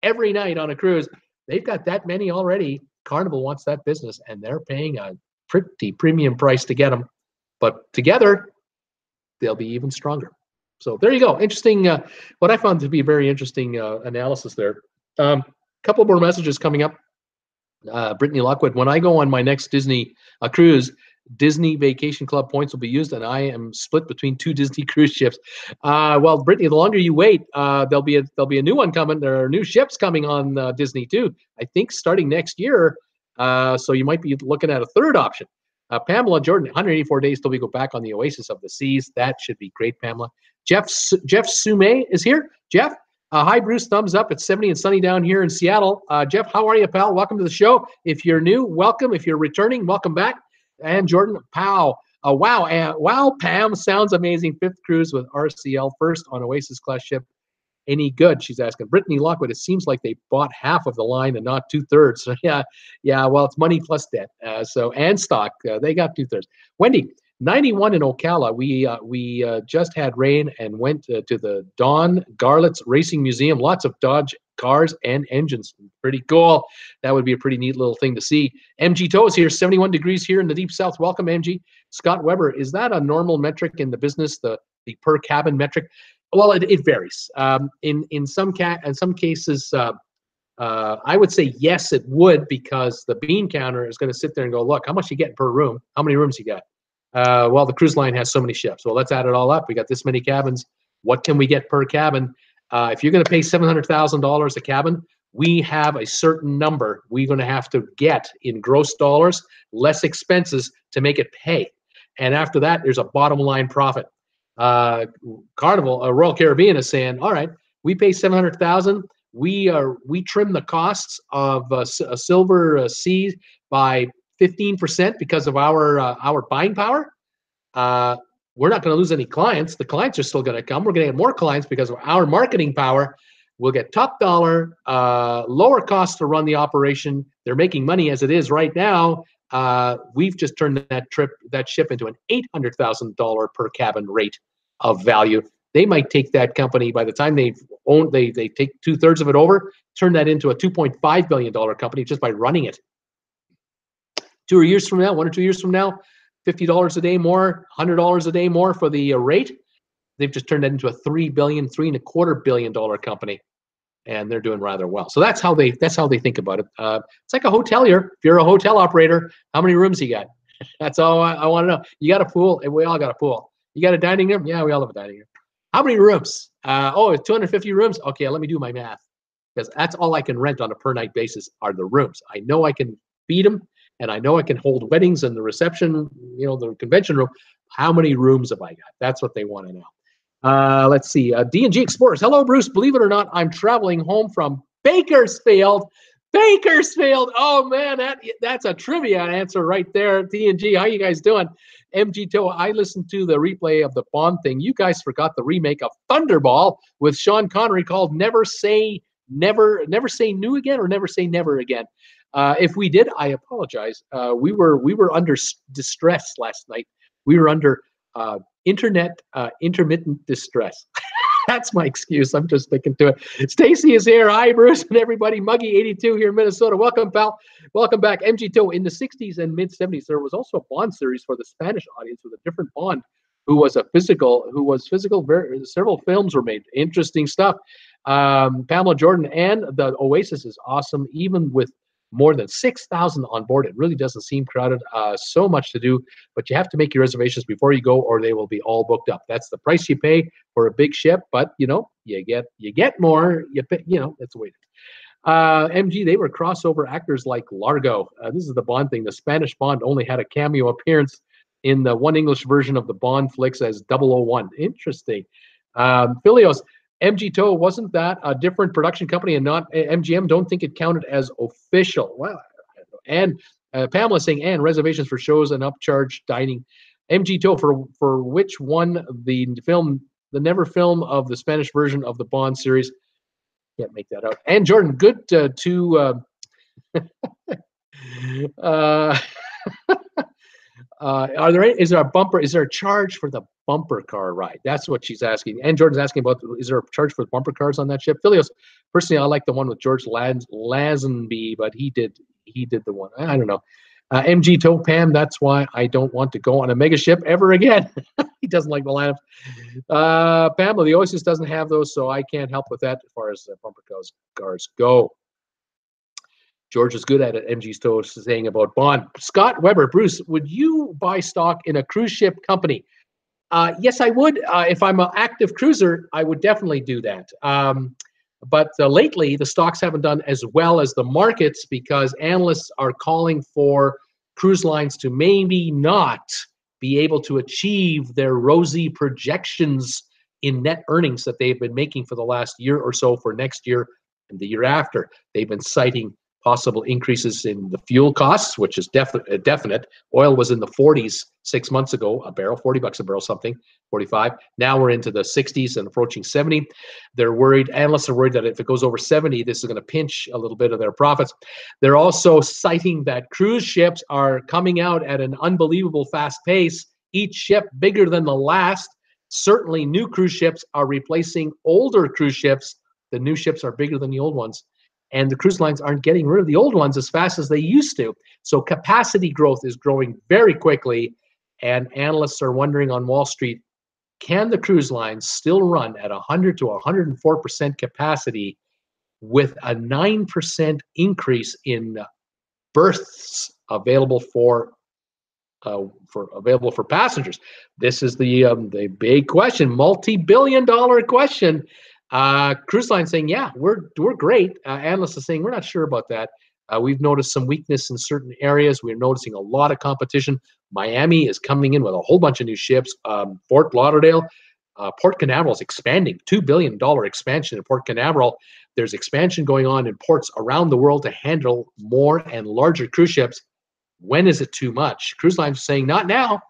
every night on a cruise. They've got that many already. Carnival wants that business, and they're paying a pretty premium price to get them. But together, they'll be even stronger. So there you go. Interesting. What I found to be a very interesting analysis there. Couple more messages coming up. Brittany Lockwood, when I go on my next Disney cruise, Disney Vacation Club points will be used, and I am split between 2 Disney cruise ships. Well, Brittany, the longer you wait, there'll be a new one coming. There are new ships coming on Disney too. I think starting next year. So you might be looking at a third option. Pamela Jordan, 184 days till we go back on the Oasis of the Seas. That should be great, Pamela. Jeff Sume is here. Jeff, hi, Bruce. Thumbs up. It's 70 and sunny down here in Seattle. Jeff, how are you, pal? Welcome to the show. If you're new, welcome. If you're returning, welcome back. And Jordan, pow. Wow. Wow, Pam. Sounds amazing. 5th cruise with RCL, first on Oasis class ship. Any good? She's asking. Brittany Lockwood, it seems like they bought half of the line and not 2/3. So yeah. Well, it's money plus debt. And stock. They got 2/3. Wendy, 91 in Ocala. We just had rain and went to the Don Garlett's Racing Museum. Lots of Dodge cars and engines. Pretty cool. That would be a pretty neat little thing to see. MG Tow is here. 71 degrees here in the deep south. Welcome, MG. Scott Weber, is that a normal metric in the business? The per cabin metric? Well, it varies. In some cases, I would say yes, it would, because the bean counter is going to sit there and go, look, how much you get per room? How many rooms you got? Well, the cruise line has so many ships. Well, let's add it all up. We got this many cabins. What can we get per cabin? If you're going to pay $700,000 a cabin, we have a certain number we're going to have to get in gross dollars, less expenses to make it pay. And after that, there's a bottom line profit. Royal Caribbean is saying, all right, we pay $700,000. We trim the costs of a Silver Sea by 15% because of our buying power. We're not going to lose any clients. The clients are still going to come. We're going to get more clients because of our marketing power. We'll get top dollar, lower cost to run the operation. They're making money as it is right now. We've just turned that ship into an $800,000 per cabin rate of value. They might take that company by the time they've own. They take 2/3 of it over, turn that into a $2.5 billion company just by running it. 2 years from now, 1 or 2 years from now, $50 a day more, $100 a day more for the rate. They've just turned that into a $3.25 billion company, and they're doing rather well. So that's how they think about it. It's like a hotelier. If you're a hotel operator, how many rooms you got? That's all I want to know. You got a pool, and we all got a pool. You got a dining room? Yeah, we all have a dining room. How many rooms? It's 250 rooms. Okay, let me do my math, because that's all I can rent on a per night basis are the rooms. I know I can feed them, and I know I can hold weddings and the reception, the convention room. How many rooms have I got? That's what they want to know. Let's see. D&G Explorers. Hello, Bruce. Believe it or not, I'm traveling home from Bakersfield. Bakersfield. Oh, man, that's a trivia answer right there. D&G, how you guys doing? MG Toe, I listened to the replay of the Bond thing. You guys forgot the remake of Thunderball with Sean Connery called Never Say New Again, or Never Say Never Again. If we did, I apologize. We were under distress last night. We were under intermittent distress. That's my excuse. I'm just sticking to it. Stacy is here. Hi, Bruce and everybody. Muggy82 here in Minnesota. Welcome, pal. Welcome back. MG Toe. In the 60s and mid-70s, there was also a Bond series for the Spanish audience with a different Bond who was physical. Several films were made. Interesting stuff. Pamela Jordan, and the Oasis is awesome, even with more than 6,000 on board. It really doesn't seem crowded. So much to do, but you have to make your reservations before you go, or they will be all booked up. That's the price you pay for a big ship, but you get more. That's the way it is. MG, they were crossover actors like Largo. This is the Bond thing. The Spanish Bond only had a cameo appearance in the one English version of the Bond flicks as 001. Interesting. Philios. MG Toe, wasn't that a different production company and not MGM? Don't think it counted as official. Well, and Pamela saying, and reservations for shows and upcharge dining. MG Toe, for which one, the Never film of the Spanish version of the Bond series? Can't make that out. And Jordan, good is there a charge for the bumper car ride? That's what she's asking. And Jordan's asking about, is there a charge for the bumper cars on that ship? Philios, personally, I like the one with George Lazenby, but he did the one. I don't know. MG Toe, Pam, that's why I don't want to go on a mega ship ever again. He doesn't like the lineup. Pamela, the Oasis doesn't have those, so I can't help with that as far as bumper cars go. George is good at it. MG's Toe saying about Bond. Scott Weber, Bruce, would you buy stock in a cruise ship company? Yes, I would. If I'm an active cruiser, I would definitely do that. But lately, the stocks haven't done as well as the markets because analysts are calling for cruise lines to maybe not be able to achieve their rosy projections in net earnings that they've been making for the last year or so for next year and the year after. They've been citing possible increases in the fuel costs, which is definite. Oil was in the 40s 6 months ago, a barrel, $40 a barrel, something, 45. Now we're into the 60s and approaching 70. They're worried, analysts are worried that if it goes over 70, this is going to pinch a little bit of their profits. They're also citing that cruise ships are coming out at an unbelievable fast pace, each ship bigger than the last. Certainly new cruise ships are replacing older cruise ships. The new ships are bigger than the old ones. And the cruise lines aren't getting rid of the old ones as fast as they used to. So capacity growth is growing very quickly. And analysts are wondering on Wall Street, can the cruise lines still run at 100 to 104% capacity with a 9% increase in berths available for passengers? This is the big question, multi-billion-dollar question. Cruise line saying, yeah, we're great. Analysts are saying, we're not sure about that. We've noticed some weakness in certain areas. We're noticing a lot of competition. Miami is coming in with a whole bunch of new ships. Fort Lauderdale, Port Canaveral is expanding, $2 billion expansion in Port Canaveral. There's expansion going on in ports around the world to handle more and larger cruise ships. When is it too much? Cruise lines are saying, not now.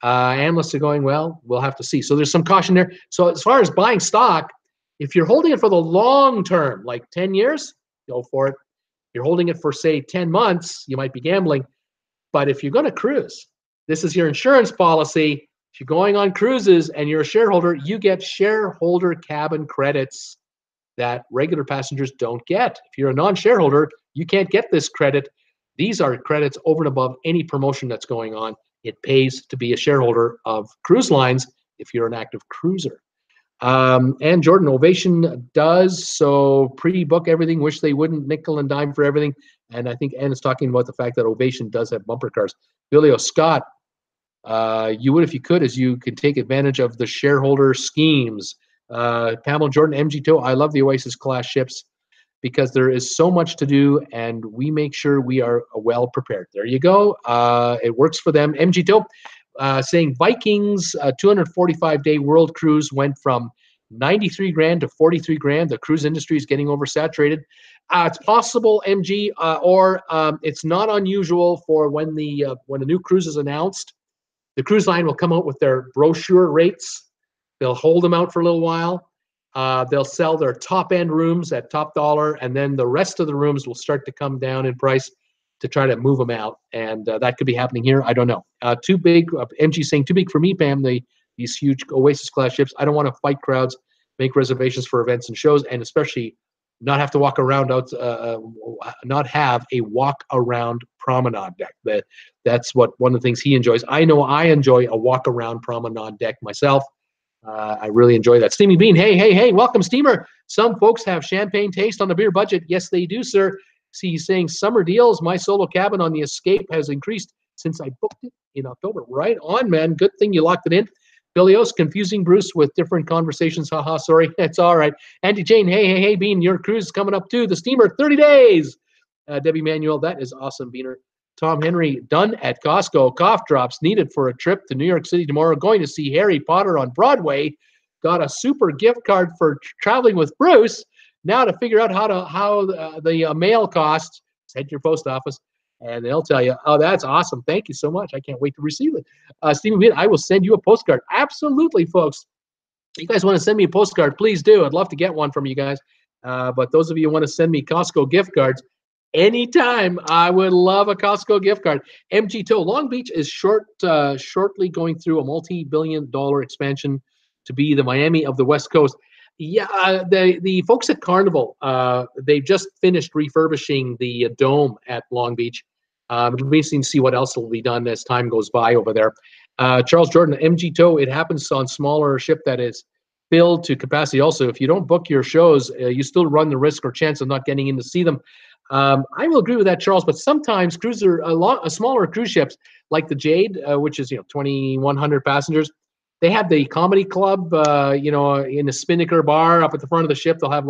Analysts are going, well, we'll have to see. So there's some caution there. So as far as buying stock, if you're holding it for the long term, like 10 years, go for it. If you're holding it for, say, 10 months, you might be gambling. But if you're going to cruise, this is your insurance policy. If you're going on cruises and you're a shareholder, you get shareholder cabin credits. that regular passengers don't get. If you're a non-shareholder, you can't get this credit. These are credits over and above any promotion that's going on. It pays to be a shareholder of cruise lines if you're an active cruiser. And Jordan, Ovation does, so pre-book everything. Wish they wouldn't nickel and dime for everything. And I think Ann is talking about the fact that Ovation does have bumper cars. Billy Scott, you would if you could, as you can take advantage of the shareholder schemes. Pamela Jordan, MG2, I love the Oasis class ships because there is so much to do and we make sure we are well prepared. There you go. It works for them. MG2, saying Vikings 245-day world cruise went from 93 grand to 43 grand. The cruise industry is getting oversaturated. It's possible, MG, or it's not unusual for when a new cruise is announced, the cruise line will come out with their brochure rates. They'll hold them out for a little while. They'll sell their top-end rooms at top dollar, and then the rest of the rooms will start to come down in price to try to move them out. And that could be happening here. I don't know. Too big. MG saying too big for me, Pam. These huge Oasis class ships. I don't want to fight crowds, make reservations for events and shows, and especially not have to walk around not have a walk around promenade deck. That's one of the things he enjoys. I know I enjoy a walk around promenade deck myself. I really enjoy that. Steamy Bean, hey, welcome, Steamer. Some folks have champagne taste on the beer budget. Yes, they do, sir. See, he's saying summer deals. My solo cabin on the Escape has increased since I booked it in October. Right on, man. Good thing you locked it in. Billios, confusing Bruce with different conversations. Haha, sorry. It's all right. Auntie Jane, hey, Bean, your cruise is coming up too. The steamer, 30 days. Debbie Manuel, that is awesome, Beaner. Tom Henry, done at Costco. Cough drops needed for a trip to New York City tomorrow. Going to see Harry Potter on Broadway. Got a super gift card for traveling with Bruce. Now to figure out how the mail costs. Head to your post office, and they'll tell you. Oh, that's awesome. Thank you so much. I can't wait to receive it. Stephen Bean, I will send you a postcard. Absolutely, folks. You guys want to send me a postcard, please do. I'd love to get one from you guys. But those of you who want to send me Costco gift cards, anytime, I would love a Costco gift card. MG2, Long Beach is shortly going through a multi-billion-dollar expansion to be the Miami of the West Coast. Yeah, the folks at Carnival, they've just finished refurbishing the dome at Long Beach. It'll be interesting to see what else will be done as time goes by over there. Charles Jordan, MG2, it happens on smaller ship that is filled to capacity. Also, if you don't book your shows, you still run the risk or chance of not getting in to see them. I will agree with that, Charles, but sometimes smaller cruise ships like the Jade, which is 2,100 passengers, they have the comedy club, in the Spinnaker bar up at the front of the ship. They'll have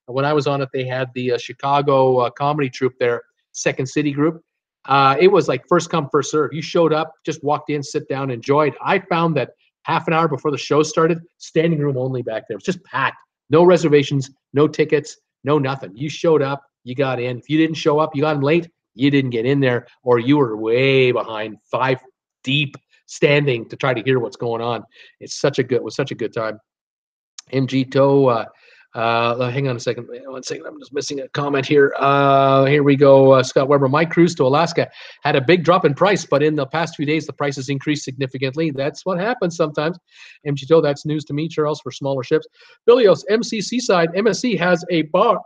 when I was on it, they had the Chicago comedy troupe there, Second City group. It was like first come, first serve. You showed up, just walked in, sit down, enjoyed. I found that half an hour before the show started, standing room only back there. It was just packed. No reservations, no tickets, no nothing. You showed up, you got in. If you didn't show up, you got in late, you didn't get in there, or you were way behind, 5 deep, standing to try to hear what's going on. It was such a good time. MG Toe, hang on a second. 1 second. I'm just missing a comment here. Here we go. Scott Weber, my cruise to Alaska had a big drop in price, but in the past few days, the prices increased significantly. That's what happens sometimes. MG Toe, that's news to me, Charles, for smaller ships. Billios, MCC side, MSC has a bar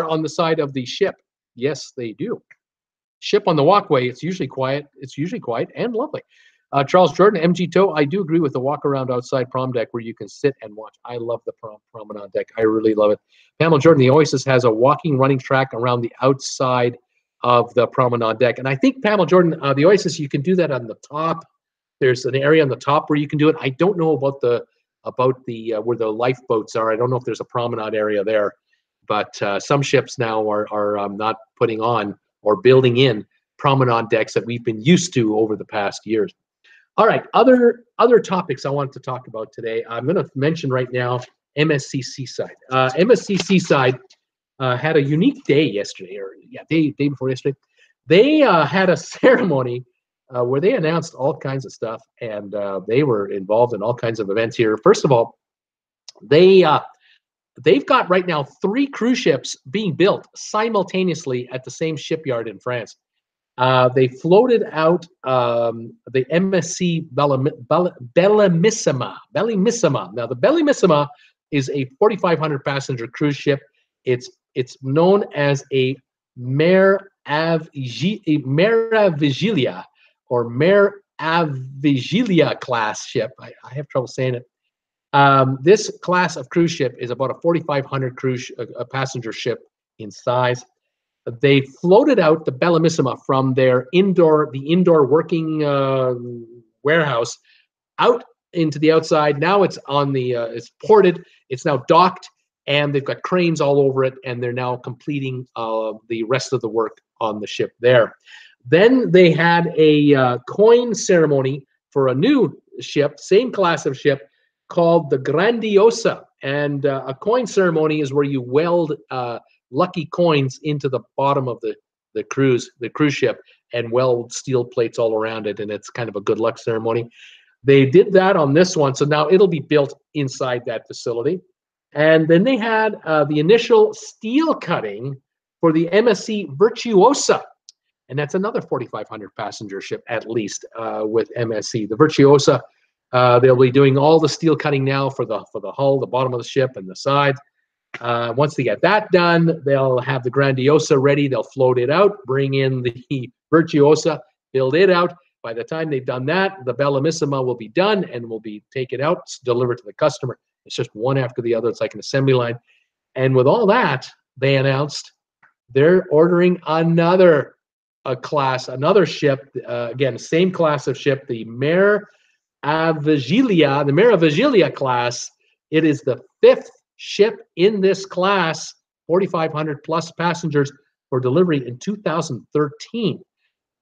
on the side of the ship. Yes, they do. Ship on the walkway, it's usually quiet. It's usually quiet and lovely. Charles Jordan, MG Toe, I do agree with the walk around outside prom deck where you can sit and watch. I love the promenade deck. I really love it. Pamela Jordan, the Oasis has a running track around the outside of the promenade deck. And I think, Pamela Jordan, the Oasis, you can do that on the top. There's an area on the top where you can do it. I don't know about the where the lifeboats are. I don't know if there's a promenade area there. But some ships now are not putting on or building in promenade decks that we've been used to over the past years. All right, other topics I wanted to talk about today. I'm going to mention right now MSC Seaside. MSC Seaside had a unique day yesterday, day before yesterday. They had a ceremony where they announced all kinds of stuff, and they were involved in all kinds of events here. First of all, they've got right now 3 cruise ships being built simultaneously at the same shipyard in France. They floated out the MSC Bellimissima. Now, the Bellimissima is a 4,500 passenger cruise ship. It's known as a Meravigilia or Meravigilia class ship. I have trouble saying it. This class of cruise ship is about a 4,500 passenger ship in size. They floated out the Bellissima from the indoor working warehouse out into the outside. Now it's on the it's ported. It's now docked, and they've got cranes all over it, and they're now completing the rest of the work on the ship there. Then they had a coin ceremony for a new ship, same class of ship, called the Grandiosa. And a coin ceremony is where you weld lucky coins into the bottom of the cruise ship and weld steel plates all around it, and it's kind of a good luck ceremony. They did that on this one, so now it'll be built inside that facility. And then they had the initial steel cutting for the MSC Virtuosa, and that's another 4,500 passenger ship at least with MSC. The Virtuosa, they'll be doing all the steel cutting now for the hull, the bottom of the ship, and the sides. Once they get that done, they'll have the Grandiosa ready. They'll float it out, bring in the Virtuosa, build it out. By the time they've done that, the Bellissima will be done and will be taken out, delivered to the customer. It's just one after the other. It's like an assembly line. And with all that, they announced they're ordering another ship. Again, same class of ship, the Meravigilia class. It is the 5th ship in this class, 4,500 plus passengers, for delivery in 2013.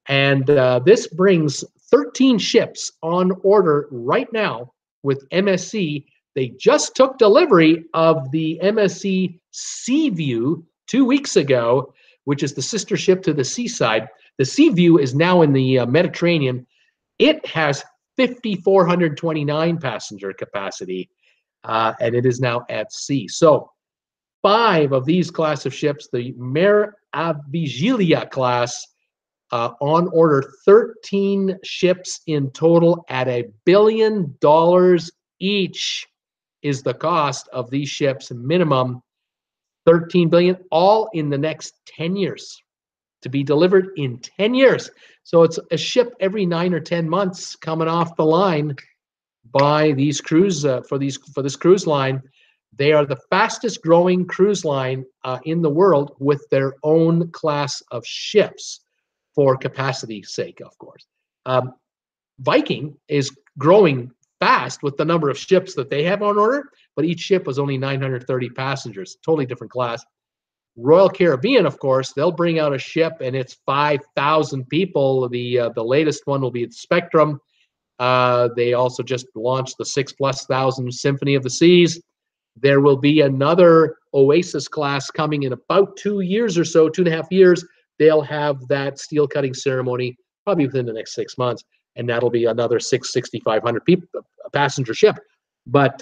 And this brings 13 ships on order right now with MSC. They just took delivery of the MSC Seaview 2 weeks ago, which is the sister ship to the Seaside. The Seaview is now in the Mediterranean. It has 5,429 passenger capacity, and it is now at sea. So 5 of these class of ships, the Meravigilia class, on order, 13 ships in total at $1 billion each is the cost of these ships. Minimum $13 billion, all in the next 10 years, to be delivered in 10 years. So it's a ship every 9 or 10 months coming off the line by these cruise for this cruise line. They are the fastest growing cruise line in the world with their own class of ships, for capacity's sake, of course. Viking is growing fast with the number of ships that they have on order, but each ship was only 930 passengers, totally different class. Royal Caribbean, of course, they'll bring out a ship and it's 5,000 people. The latest one will be at Spectrum. They also just launched the 6,000+ Symphony of the Seas. There will be another Oasis class coming in about 2 years or so, 2.5 years. They'll have that steel cutting ceremony probably within the next 6 months, and that'll be another 6,500 people passenger ship. But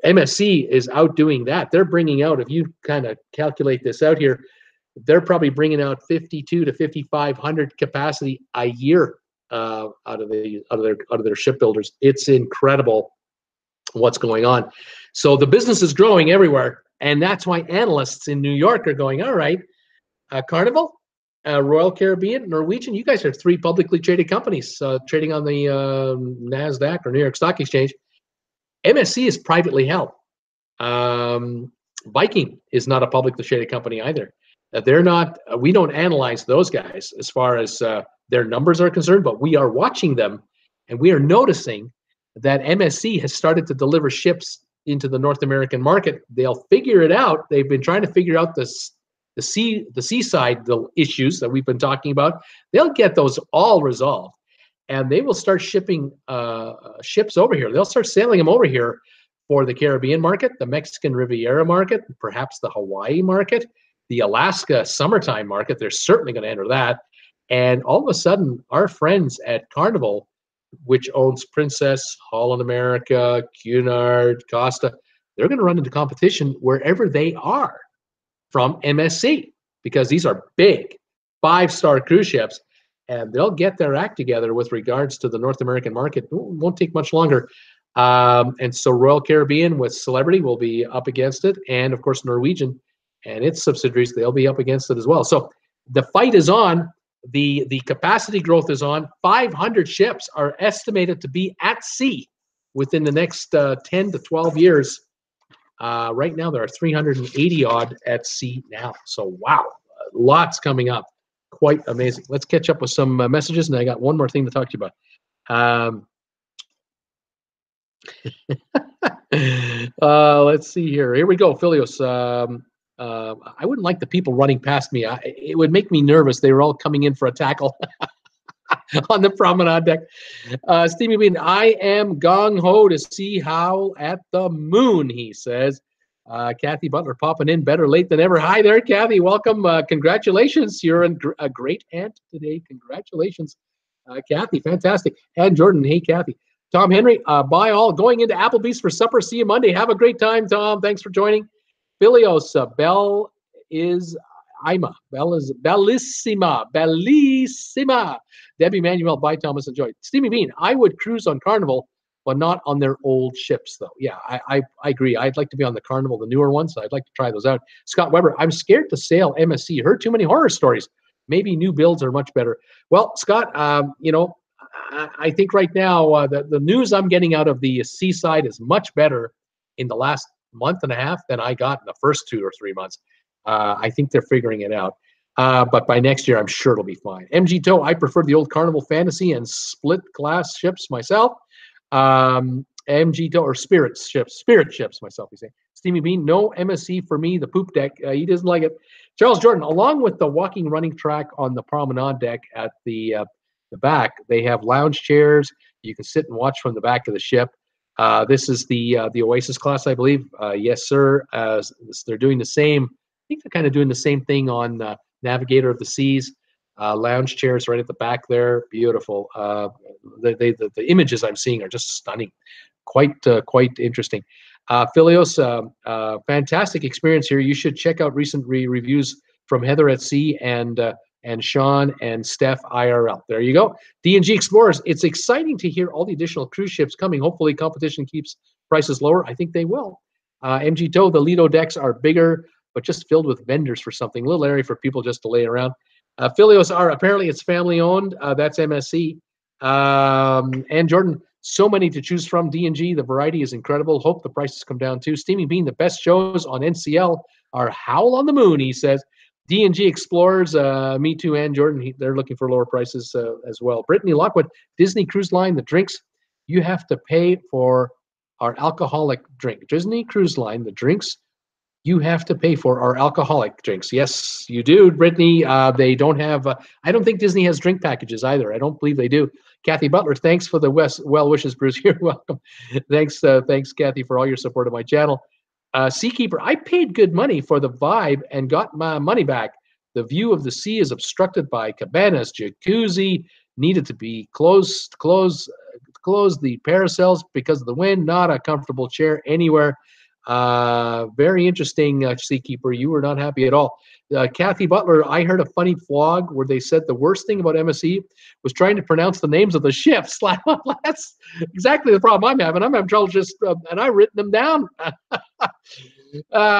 MSC is outdoing that. They're bringing out, if you kind of calculate this out here, they're probably bringing out 5,200 to 5,500 capacity a year out of their shipbuilders. It's incredible what's going on. So the business is growing everywhere, and that's why analysts in New York are going, all right, Carnival, Royal Caribbean, Norwegian, you guys are 3 publicly traded companies trading on the NASDAQ or New York Stock Exchange. MSC is privately held. Viking is not a publicly traded company either. They're not. We don't analyze those guys as far as their numbers are concerned, but we are watching them, and we are noticing that MSC has started to deliver ships into the North American market. They'll figure it out. They've been trying to figure out the seaside, the issues that we've been talking about. They'll get those all resolved, and they will start shipping ships over here. They'll start sailing them over here for the Caribbean market, the Mexican Riviera market, perhaps the Hawaii market, the Alaska summertime market. They're certainly going to enter that. And all of a sudden, our friends at Carnival, which owns Princess, Holland America, Cunard, Costa, they're going to run into competition wherever they are from MSC, because these are big 5-star cruise ships, and they'll get their act together with regards to the North American market. It won't take much longer. And so Royal Caribbean with Celebrity will be up against it, and of course Norwegian and its subsidiaries, they'll be up against it as well. So the fight is on. The capacity growth is on. 500 ships are estimated to be at sea within the next 10 to 12 years. Right now, there are 380 odd at sea now. So, wow, lots coming up. Quite amazing. Let's catch up with some messages, and I got one more thing to talk to you about. Let's see here. Here we go, Philios. I wouldn't like the people running past me. It would make me nervous. They were all coming in for a tackle on the promenade deck. Steamy Bean, I am gung-ho to see Howl at the moon, he says. Kathy Butler popping in better late than ever. Hi there, Kathy. Welcome. Congratulations. You're a great aunt today. Congratulations, Kathy. Fantastic. And Jordan. Hey, Kathy. Tom Henry, bye all. Going into Applebee's for supper. See you Monday. Have a great time, Tom. Thanks for joining. Philios, Bell is Ima. Bell is bellissima. Bellissima. Debbie Manuel, bye, Thomas. Enjoy. Steamy Bean, I would cruise on Carnival, but not on their old ships, though. Yeah, I agree. I'd like to be on the Carnival, the newer ones. I'd like to try those out. Scott Weber, I'm scared to sail MSC. Heard too many horror stories. Maybe new builds are much better. Well, Scott, I think right now the news I'm getting out of the seaside is much better in the last month and a half than I got in the first 2 or 3 months. I think they're figuring it out. But by next year, I'm sure it'll be fine. MG Tow, I prefer the old Carnival Fantasy and split class ships myself. MG Tow, or spirit ships myself, he's saying. Steamy Bean, no MSC for me, the poop deck. He doesn't like it. Charles Jordan, along with the walking running track on the promenade deck at the back, they have lounge chairs. You can sit and watch from the back of the ship. This is the Oasis class, I believe. Yes, sir. They're doing the same. I think they're kind of doing the same thing on Navigator of the Seas. Lounge chairs right at the back there. Beautiful. The images I'm seeing are just stunning. Quite interesting. Philios, fantastic experience here. You should check out recent reviews from Heather at Sea and Sean and Steph IRL. There you go. D&G Explorers, it's exciting to hear all the additional cruise ships coming. Hopefully competition keeps prices lower. I think they will. MG Tow, the Lido decks are bigger, but just filled with vendors for something. A little area for people just to lay around. Philios are, apparently it's family owned. That's MSC. And Jordan, so many to choose from. D&G, the variety is incredible. Hope the prices come down too. Steamy Bean, the best shows on NCL are Howl on the Moon, he says. D&G Explorers, me too, and Jordan, they're looking for lower prices as well. Brittany Lockwood, Disney Cruise Line, the drinks, you have to pay for our alcoholic drink. Disney Cruise Line, the drinks, you have to pay for our alcoholic drinks. Yes, you do, Brittany. They don't have, I don't think Disney has drink packages either. I don't believe they do. Kathy Butler, thanks for the well wishes, Bruce. You're welcome. Thanks, Kathy, for all your support of my channel. Seakeeper, I paid good money for the vibe and got my money back. The view of the sea is obstructed by cabanas, jacuzzi, needed to be close the parasols because of the wind, not a comfortable chair anywhere. Very interesting, Seakeeper. You were not happy at all. Kathy Butler, I heard a funny vlog where they said the worst thing about MSC was trying to pronounce the names of the ships. That's exactly the problem I'm having. I'm having trouble just, and I've written them down.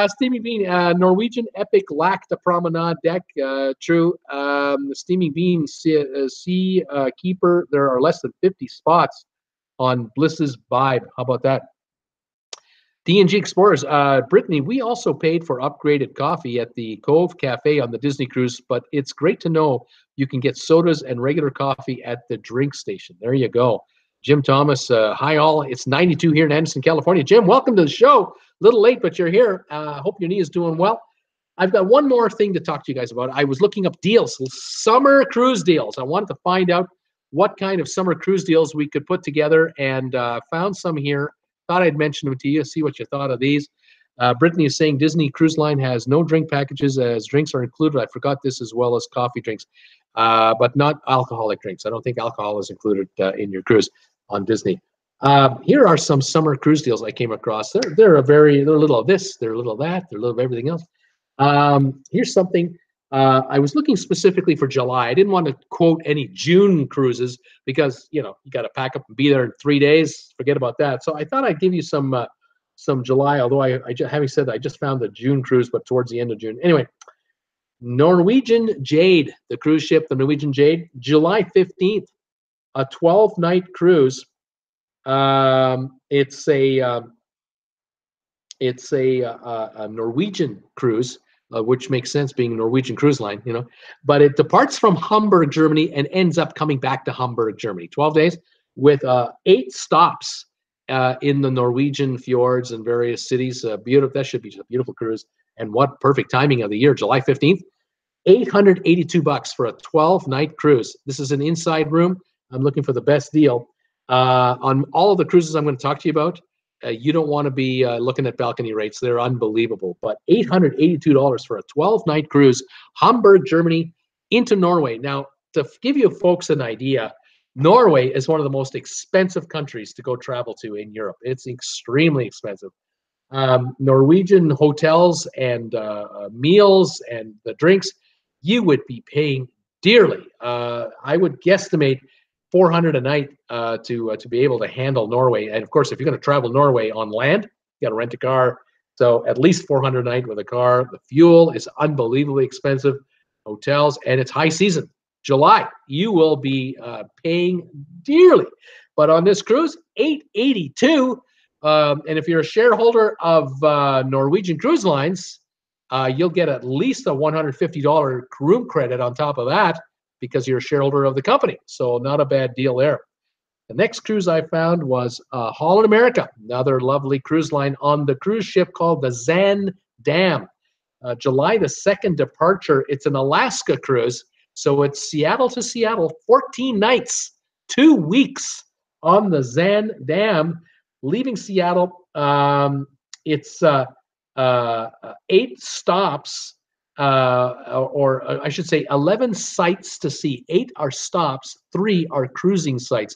Steamy Bean, Norwegian Epic lacked the promenade deck. True. Steamy Bean, Sea Keeper, there are less than 50 spots on Bliss's Vibe. How about that? D&G Explorers, Brittany, we also paid for upgraded coffee at the Cove Cafe on the Disney cruise, but it's great to know you can get sodas and regular coffee at the drink station. There you go. Jim Thomas, hi all. It's 92 here in Anderson, California. Jim, welcome to the show. A little late, but you're here. Hope your knee is doing well. I've got one more thing to talk to you guys about. I was looking up deals, summer cruise deals. I wanted to find out what kind of summer cruise deals we could put together, and found some here. Thought I'd mention them to you, see what you thought of these. Brittany is saying Disney Cruise Line has no drink packages as drinks are included. I forgot this, as well as coffee drinks, but not alcoholic drinks. I don't think alcohol is included in your cruise on Disney. Here are some summer cruise deals I came across. They're a little of this, they're a little of that, they're a little of everything else. Here's something. I was looking specifically for July. I didn't want to quote any June cruises because you got to pack up and be there in 3 days. Forget about that. So I thought I'd give you some July. Although having said that, I just found the June cruise, but towards the end of June. Anyway, Norwegian Jade, the cruise ship, the Norwegian Jade, July 15th, a 12-night cruise. It's a Norwegian cruise. Which makes sense being a Norwegian cruise line, but it departs from Hamburg, Germany, and ends up coming back to Hamburg, Germany. 12 days with 8 stops in the Norwegian fjords and various cities. Beautiful. That should be a beautiful cruise. And what perfect timing of the year, July 15th. $882 for a 12-night cruise. This is an inside room. I'm looking for the best deal. On all of the cruises I'm going to talk to you about, you don't want to be looking at balcony rates. They're unbelievable. But $882 for a 12-night cruise, Hamburg, Germany, into Norway. Now, to give you folks an idea, Norway is one of the most expensive countries to go travel to in Europe. It's extremely expensive. Norwegian hotels and meals and the drinks, you would be paying dearly. I would guesstimate $400 a night to be able to handle Norway. And of course, if you're going to travel Norway on land, you got to rent a car. So at least $400 a night with a car. The fuel is unbelievably expensive. Hotels, and it's high season, July. You will be paying dearly. But on this cruise, $882. And if you're a shareholder of Norwegian Cruise Lines, you'll get at least a $150 room credit on top of that, because you're a shareholder of the company. So not a bad deal there. The next cruise I found was Holland America, another lovely cruise line on the cruise ship called the Zaandam. July the 2nd departure. It's an Alaska cruise. So it's Seattle to Seattle, 14 nights, 2 weeks on the Zaandam. Leaving Seattle, it's 8 stops. Or I should say 11 sites to see. 8 are stops, 3 are cruising sites.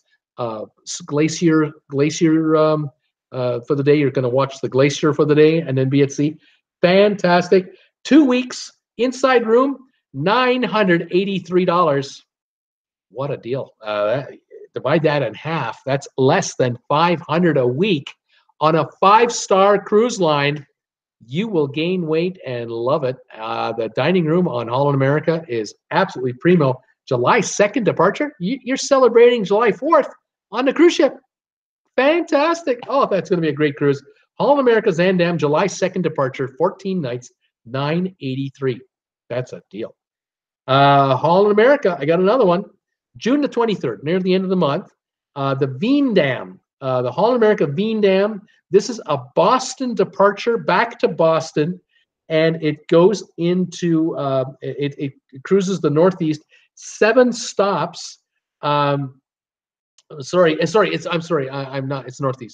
Glacier for the day. You're going to watch the glacier for the day and then be at sea. Fantastic. 2 weeks, inside room, $983. What a deal. Divide that in half. That's less than $500 a week on a 5-star cruise line. You will gain weight and love it. The dining room on Holland America is absolutely primo. July 2nd departure. You're celebrating July 4th on the cruise ship. Fantastic. Oh, that's going to be a great cruise. Holland America Zaandam, July 2nd departure, 14 nights, $983. That's a deal. Holland America, I got another one. June the 23rd, near the end of the month. The Veendam, the Holland America Veendam. This is a Boston departure back to Boston, and it goes into it cruises the Northeast, 7 stops. I'm sorry. It's Northeast,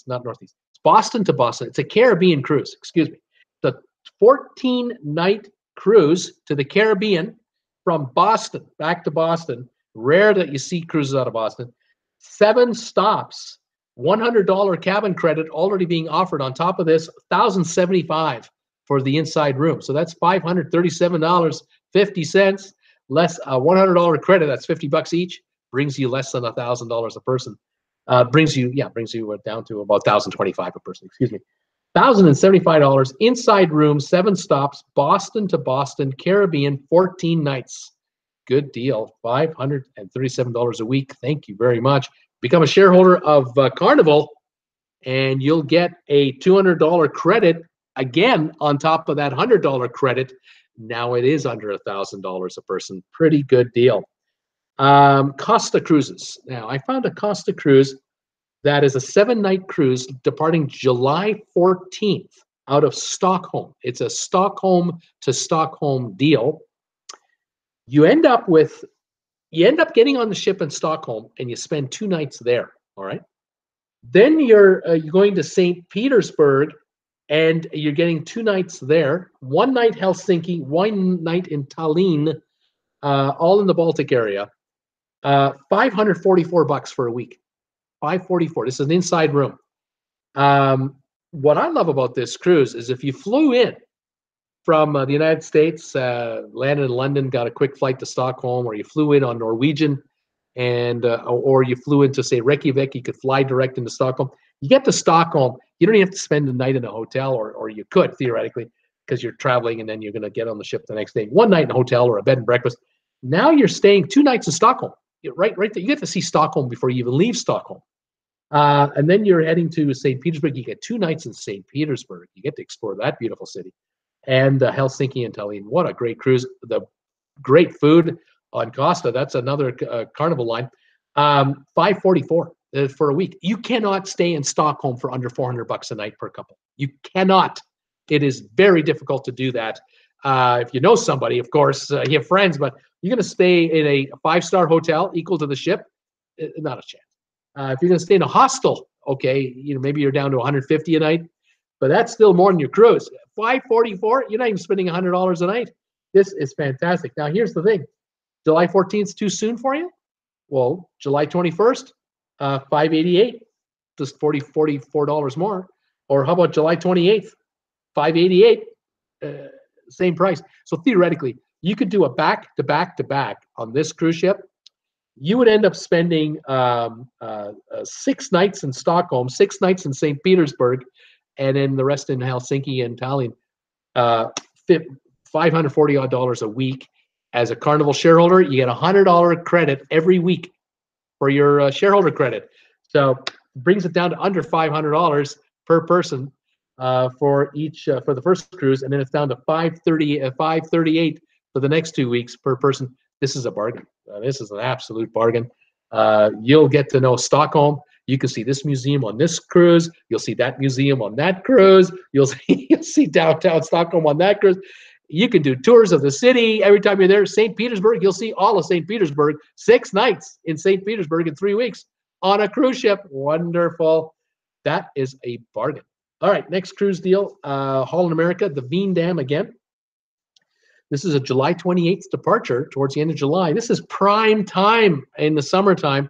not Northeast. It's Boston to Boston. It's a Caribbean cruise. Excuse me. The 14-night cruise to the Caribbean from Boston back to Boston. Rare that you see cruises out of Boston. 7 stops. $100 cabin credit already being offered on top of this, $1,075 for the inside room. So that's $537.50 less a $100 credit. That's $50 each. Brings you less than $1,000 a person. Brings you down to about $1,025 a person. Excuse me. $1,075 inside room, 7 stops, Boston to Boston, Caribbean, 14 nights. Good deal. $537 a week. Thank you very much. Become a shareholder of Carnival, and you'll get a $200 credit again on top of that $100 credit. Now it is under $1,000 a person. Pretty good deal. Costa Cruises. Now I found a Costa cruise that is a 7-night cruise departing July 14th out of Stockholm. It's a Stockholm to Stockholm deal. You end up getting on the ship in Stockholm, and you spend 2 nights there. All right. Then you're going to St. Petersburg, and you're getting 2 nights there. 1 night Helsinki, 1 night in Tallinn, all in the Baltic area. $544 for a week. $544. This is an inside room. What I love about this cruise is if you flew in from the United States, landed in London, got a quick flight to Stockholm, or you flew in on Norwegian, and or you flew into, say, Reykjavik, you could fly direct into Stockholm. You get to Stockholm, you don't even have to spend the night in a hotel, or you could theoretically, because you're traveling and then you're going to get on the ship the next day. One night in a hotel or a bed and breakfast. Now you're staying 2 nights in Stockholm. Right there. You get to see Stockholm before you even leave Stockholm. And then you're heading to St. Petersburg. You get 2 nights in St. Petersburg. You get to explore that beautiful city. And Helsinki and Tallinn. What a great cruise. The great food on Costa. That's another Carnival line. $544 for a week. You cannot stay in Stockholm for under $400 a night per couple. You cannot. It is very difficult to do that. If you know somebody, of course, you have friends, but you're going to stay in a 5-star hotel equal to the ship, not a chance. If you're going to stay in a hostel, okay, maybe you're down to $150 a night, but that's still more than your cruise. $544, you're not even spending $100 a night. This is fantastic. Now, here's the thing. July 14th is too soon for you? Well, July 21st, $588, just $44 more. Or how about July 28th, $588, same price. So theoretically, you could do a back-to-back-to-back on this cruise ship. You would end up spending 6 nights in Stockholm, 6 nights in St. Petersburg, and then the rest in Helsinki and Tallinn. $540 a week. As a Carnival shareholder, you get $100 credit every week for your shareholder credit. So it brings it down to under $500 per person for each for the first cruise, and then it's down to $538 for the next 2 weeks per person. This is a bargain. This is an absolute bargain. You'll get to know Stockholm. You can see this museum on this cruise. You'll see that museum on that cruise. You'll see downtown Stockholm on that cruise. You can do tours of the city every time you're there. St. Petersburg, you'll see all of St. Petersburg. 6 nights in St. Petersburg in 3 weeks on a cruise ship. Wonderful. That is a bargain. All right, next cruise deal, Holland America, the Veen Dam again. This is a July 28th departure towards the end of July. This is prime time in the summertime.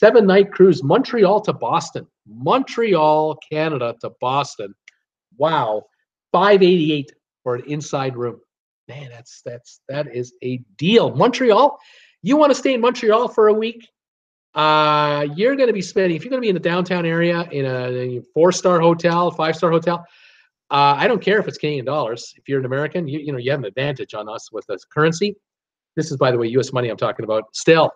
7-night cruise, Montreal to Boston. Montreal, Canada to Boston. Wow, $588 for an inside room. Man, that is a deal. Montreal, you want to stay in Montreal for a week? You're going to be spending, if you're going to be in the downtown area in a 4-star hotel, 5-star hotel, I don't care if it's Canadian dollars. If you're an American, you have an advantage on us with the currency. This is, by the way, U.S. money I'm talking about. Still,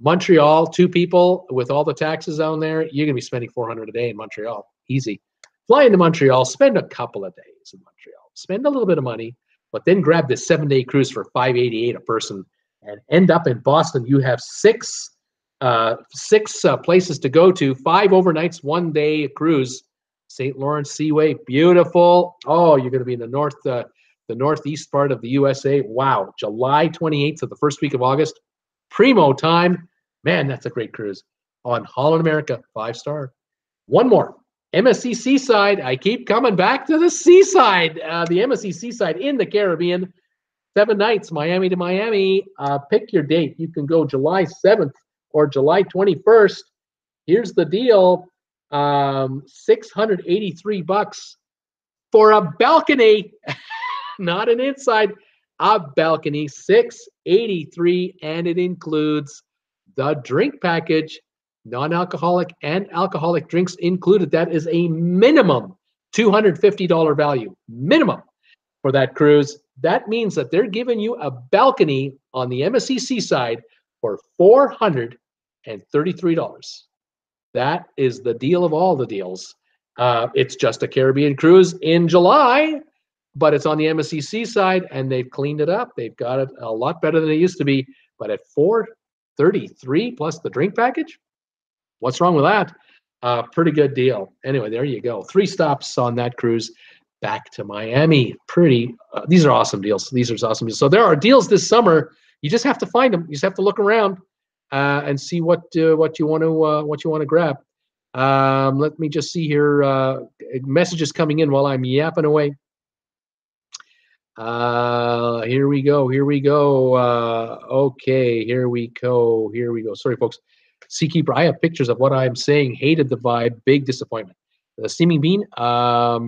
Montreal, 2 people with all the taxes down there, you're going to be spending $400 a day in Montreal. Easy. Fly into Montreal, spend a couple of days in Montreal. Spend a little bit of money, but then grab this 7-day cruise for $588 a person and end up in Boston. You have 6 places to go to, 5 overnights, 1-day cruise. St. Lawrence Seaway, beautiful. Oh, you're going to be in the northeast part of the USA. Wow, July 28th to the first week of August. Primo time. Man, that's a great cruise on Holland America, 5-star. One more. MSC Seaside. I keep coming back to the seaside. The MSC Seaside in the Caribbean. 7 nights, Miami to Miami. Pick your date. You can go July 7th or July 21st. Here's the deal. $683 for a balcony, not an inside, a balcony. $683, and it includes the drink package, non-alcoholic and alcoholic drinks included. That is a minimum $250 value, minimum for that cruise. That means that they're giving you a balcony on the MSC Seaside for $433. That is the deal of all the deals. It's just a Caribbean cruise in July, but it's on the MSC Seaside, and they've cleaned it up. They've got it a lot better than it used to be. But at $433 plus the drink package, what's wrong with that? Pretty good deal. Anyway, there you go. 3 stops on that cruise back to Miami. These are awesome deals. These are awesome deals. So there are deals this summer. You just have to find them. You just have to look around. And see what you want to grab. Let me just see here. Messages coming in while I'm yapping away. Here we go. Okay, here we go. Sorry, folks. Seakeeper, I have pictures of what I'm saying. Hated the vibe. Big disappointment. Steaming Bean,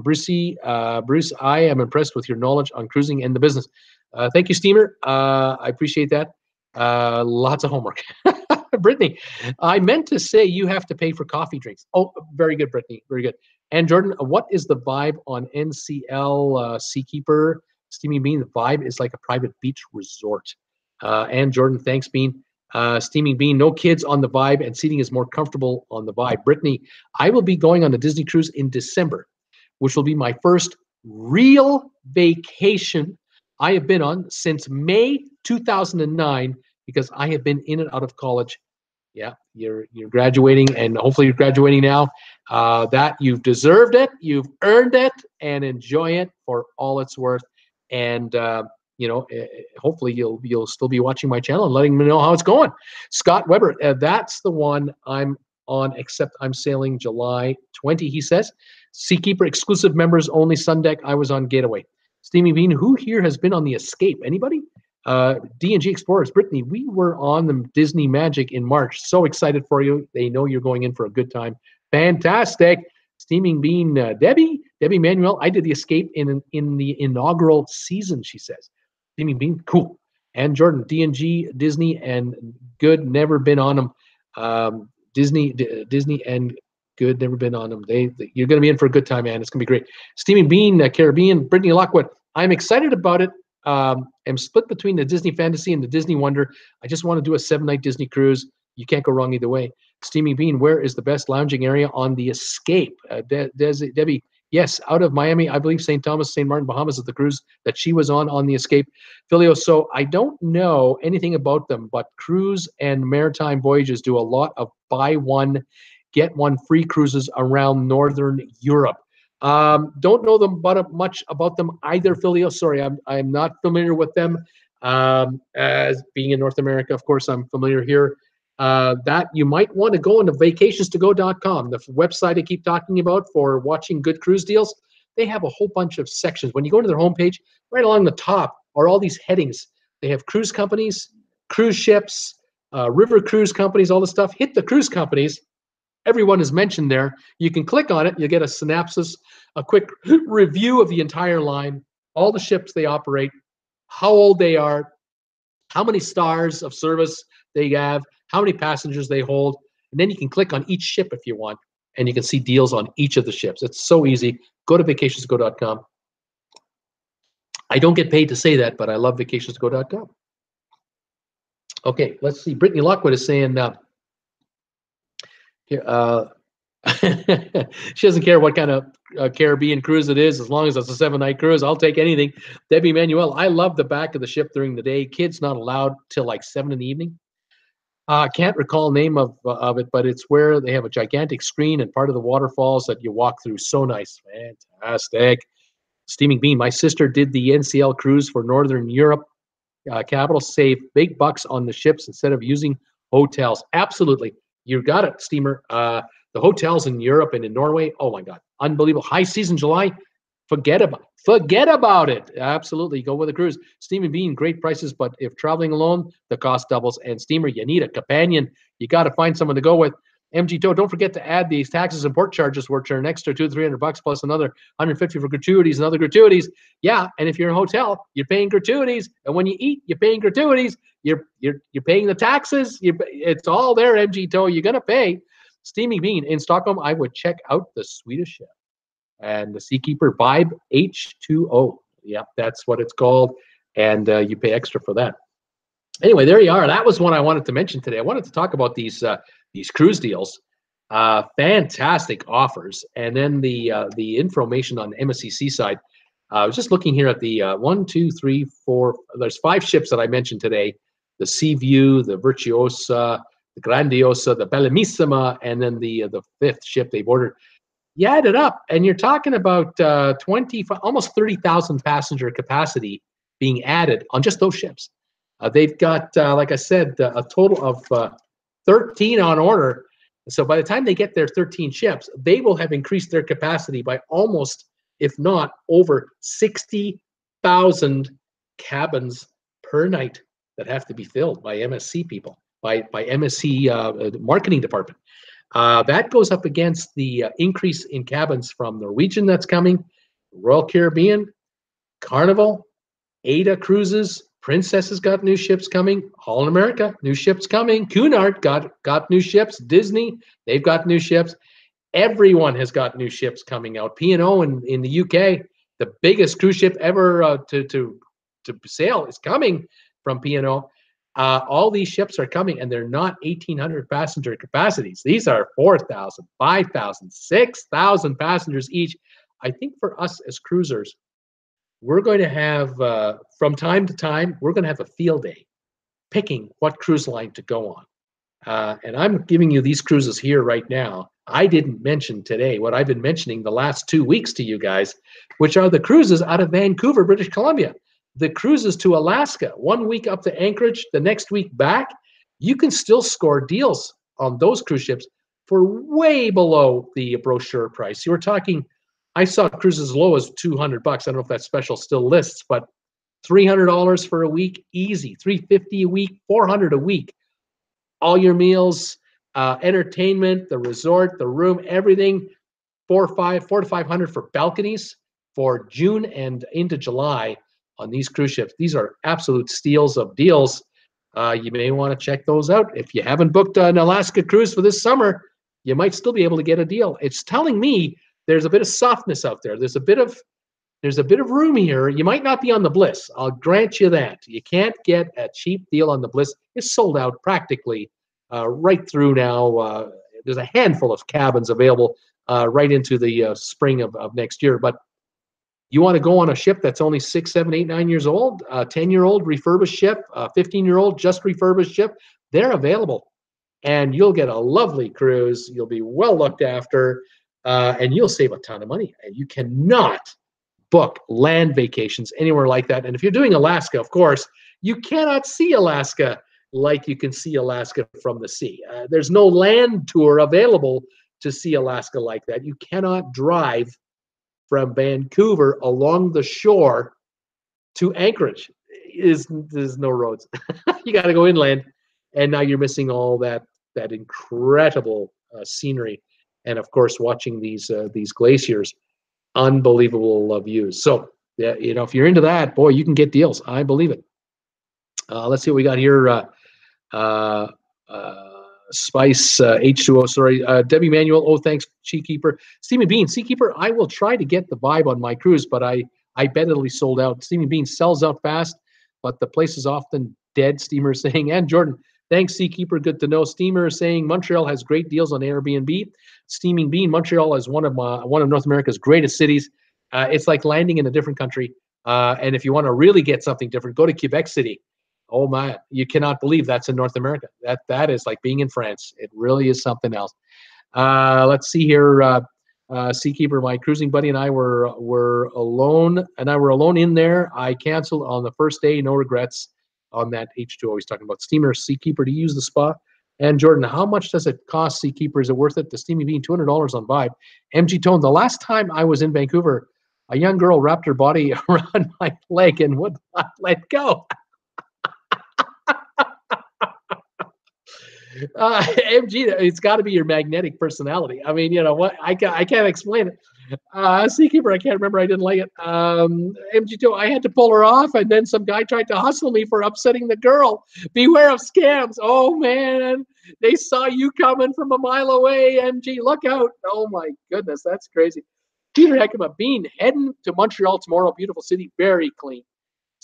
Bruce, I am impressed with your knowledge on cruising and the business. Thank you, Steamer. I appreciate that. Lots of homework. Brittany, I meant to say you have to pay for coffee drinks. Oh, very good, Brittany. Very good. And Jordan, what is the vibe on NCL Seakeeper? Steaming Bean, the vibe is like a private beach resort. And Jordan, thanks, Bean. Steaming Bean, no kids on the vibe, and seating is more comfortable on the vibe. Brittany, I will be going on a Disney cruise in December, which will be my first real vacation I have been on since May 2009, because I have been in and out of college. Yeah, you're graduating, and hopefully you're graduating now. That you've deserved it, you've earned it, and enjoy it for all it's worth. And hopefully you'll still be watching my channel and letting me know how it's going. Scott Weber, that's the one I'm on, except I'm sailing July 20, he says. Seakeeper exclusive members only Sun Deck. I was on Gateway. Steamy Bean, who here has been on the Escape? Anybody? D&G Explorers, Brittany, we were on the Disney Magic in March. So excited for you. They know you're going in for a good time. Fantastic. Steaming Bean, Debbie Manuel, I did the Escape in the inaugural season, she says. Steaming Bean, cool. And Jordan, D&G, Disney, and good, never been on them. Disney and good, never been on them. You're going to be in for a good time, man. It's going to be great. Steaming Bean, Caribbean, Brittany Lockwood, I'm excited about it. I'm split between the Disney Fantasy and the Disney Wonder. I just want to do a 7-night Disney cruise. You can't go wrong either way. Steaming Bean, where is the best lounging area on the Escape? Debbie, yes, out of Miami, I believe St. Thomas, St. Martin, Bahamas is the cruise that she was on the Escape. Filio, so I don't know anything about them, but cruise and maritime voyages do a lot of buy one, get one free cruises around Northern Europe. Don't know them much about them either, Filio. Sorry, I'm not familiar with them. As being in North America, of course, I'm familiar here. That you might want to go into vacationstogo.com, the website I keep talking about for watching good cruise deals. They have a whole bunch of sections. When you go to their homepage, right along the top are all these headings. They have cruise companies, cruise ships, river cruise companies, all this stuff. Hit the cruise companies. Everyone is mentioned there. You can click on it. You'll get a synopsis, a quick review of the entire line, all the ships they operate, how old they are, how many stars of service they have, how many passengers they hold. And then you can click on each ship if you want, and you can see deals on each of the ships. It's so easy. Go to vacationsgo.com. I don't get paid to say that, but I love vacationsgo.com. Okay, let's see. Brittany Lockwood is saying, she doesn't care what kind of Caribbean cruise it is, as long as it's a 7-night cruise. I'll take anything. Debbie Manuel, I love the back of the ship during the day. Kids not allowed till like 7 in the evening. Can't recall the name of it, but it's where they have a gigantic screen and part of the waterfalls that you walk through. So nice. Fantastic. Steaming Bean, my sister did the NCL cruise for Northern Europe. Capital save big bucks on the ships instead of using hotels. Absolutely. You got it, Steamer. The hotels in Europe and in Norway, oh my God, unbelievable. High season July, forget about it. Absolutely, go with a cruise. Steaming Bean, great prices, but if traveling alone, the cost doubles. And Steamer, you need a companion. You got to find someone to go with. MG Tow, don't forget to add these taxes and port charges, which are an extra $200-300 plus another 150 for gratuities and other gratuities. Yeah, and if you're in a hotel, you're paying gratuities, and when you eat, you're paying gratuities. You're paying the taxes. It's all there, MG Tow. You're gonna pay. Steaming Bean in Stockholm, I would check out the Swedish ship and the Seakeeper Vibe H2O. Yep, that's what it's called, and you pay extra for that. Anyway, there you are. That was one I wanted to mention today. I wanted to talk about these cruise deals. Fantastic offers, and then the information on the MSC Seaside. I was just looking here at the 1, 2, 3, 4. There's 5 ships that I mentioned today: the Sea View, the Virtuosa, the Grandiosa, the Bellamissima, and then the 5th ship they've ordered. You add it up, and you're talking about almost 30,000 passenger capacity being added on just those ships. They've got, like I said, a total of 13 on order. So by the time they get their 13 ships, they will have increased their capacity by almost, if not over 60,000 cabins per night that have to be filled by MSC people, by MSC marketing department. That goes up against the increase in cabins from Norwegian that's coming, Royal Caribbean, Carnival, Ada Cruises, Princess has got new ships coming, Holland America, new ships coming, Cunard got new ships, Disney, they've got new ships. Everyone has got new ships coming out. P&O in the UK, the biggest cruise ship ever to sail is coming from P&O. All these ships are coming, and they're not 1,800 passenger capacities. These are 4,000, 5,000, 6,000 passengers each. I think for us as cruisers, we're going to have, from time to time, we're going to have a field day picking what cruise line to go on. And I'm giving you these cruises here right now. I didn't mention today what I've been mentioning the last 2 weeks to you guys, which are the cruises out of Vancouver, British Columbia. The cruises to Alaska, 1 week up to Anchorage, the next week back. You can still score deals on those cruise ships for way below the brochure price. You were talking, I saw cruises as low as $200. I don't know if that special still lists, but $300 for a week, easy. $350 a week, $400 a week. All your meals, entertainment, the resort, the room, everything, $400 to $500 for balconies for June and into July on these cruise ships. These are absolute steals of deals. You may want to check those out. If you haven't booked an Alaska cruise for this summer, you might still be able to get a deal. It's telling me there's a bit of softness out there. There's a bit of room here. You might not be on the Bliss. I'll grant you that. You can't get a cheap deal on the Bliss. It's sold out practically right through now. There's a handful of cabins available right into the spring of next year. But you want to go on a ship that's only 6, 7, 8, 9 years old, a 10-year-old refurbished ship, a 15-year-old just refurbished ship, they're available. And you'll get a lovely cruise. You'll be well looked after, and you'll save a ton of money. And you cannot book land vacations anywhere like that. And if you're doing Alaska, of course, you cannot see Alaska like you can see Alaska from the sea. There's no land tour available to see Alaska like that. You cannot drive from Vancouver along the shore to Anchorage. There's no roads. You got to go inland, and now you're missing all that incredible scenery, and of course watching these glaciers, unbelievable views. So yeah, if you're into that, boy, you can get deals. I believe it. Let's see what we got here. Spice H2O, sorry. Debbie Manuel, oh, thanks, Seakeeper. Steaming Bean, Seakeeper, I will try to get the vibe on my cruise, but I bet it'll be sold out. Steaming Bean sells out fast, but the place is often dead, Steamer saying. And Jordan, thanks, Seakeeper, good to know. Steamer saying Montreal has great deals on Airbnb. Steaming Bean, Montreal is one of North America's greatest cities. It's like landing in a different country. And if you want to really get something different, go to Quebec City. Oh my, you cannot believe that's in North America. That is like being in France. It really is something else. Let's see here. Seakeeper, my cruising buddy and I were alone, in there. I canceled on the first day, no regrets on that H2O he's talking about. Steamer, Seakeeper, to use the spa. And Jordan, how much does it cost, Seakeeper? Is it worth it? The Steamy Bean, $200 on Vibe. MG Tone, the last time I was in Vancouver, a young girl wrapped her body around my leg and would not let go. MG, it's got to be your magnetic personality. I mean, you know what? I can't explain it. Seakeeper, I can't remember. I didn't like it. MG2, I had to pull her off, and then some guy tried to hustle me for upsetting the girl. Beware of scams. Oh, man. They saw you coming from a mile away, MG. Look out. Oh, my goodness. That's crazy. Peter Heckema, Bean, heading to Montreal tomorrow. Beautiful city. Very clean.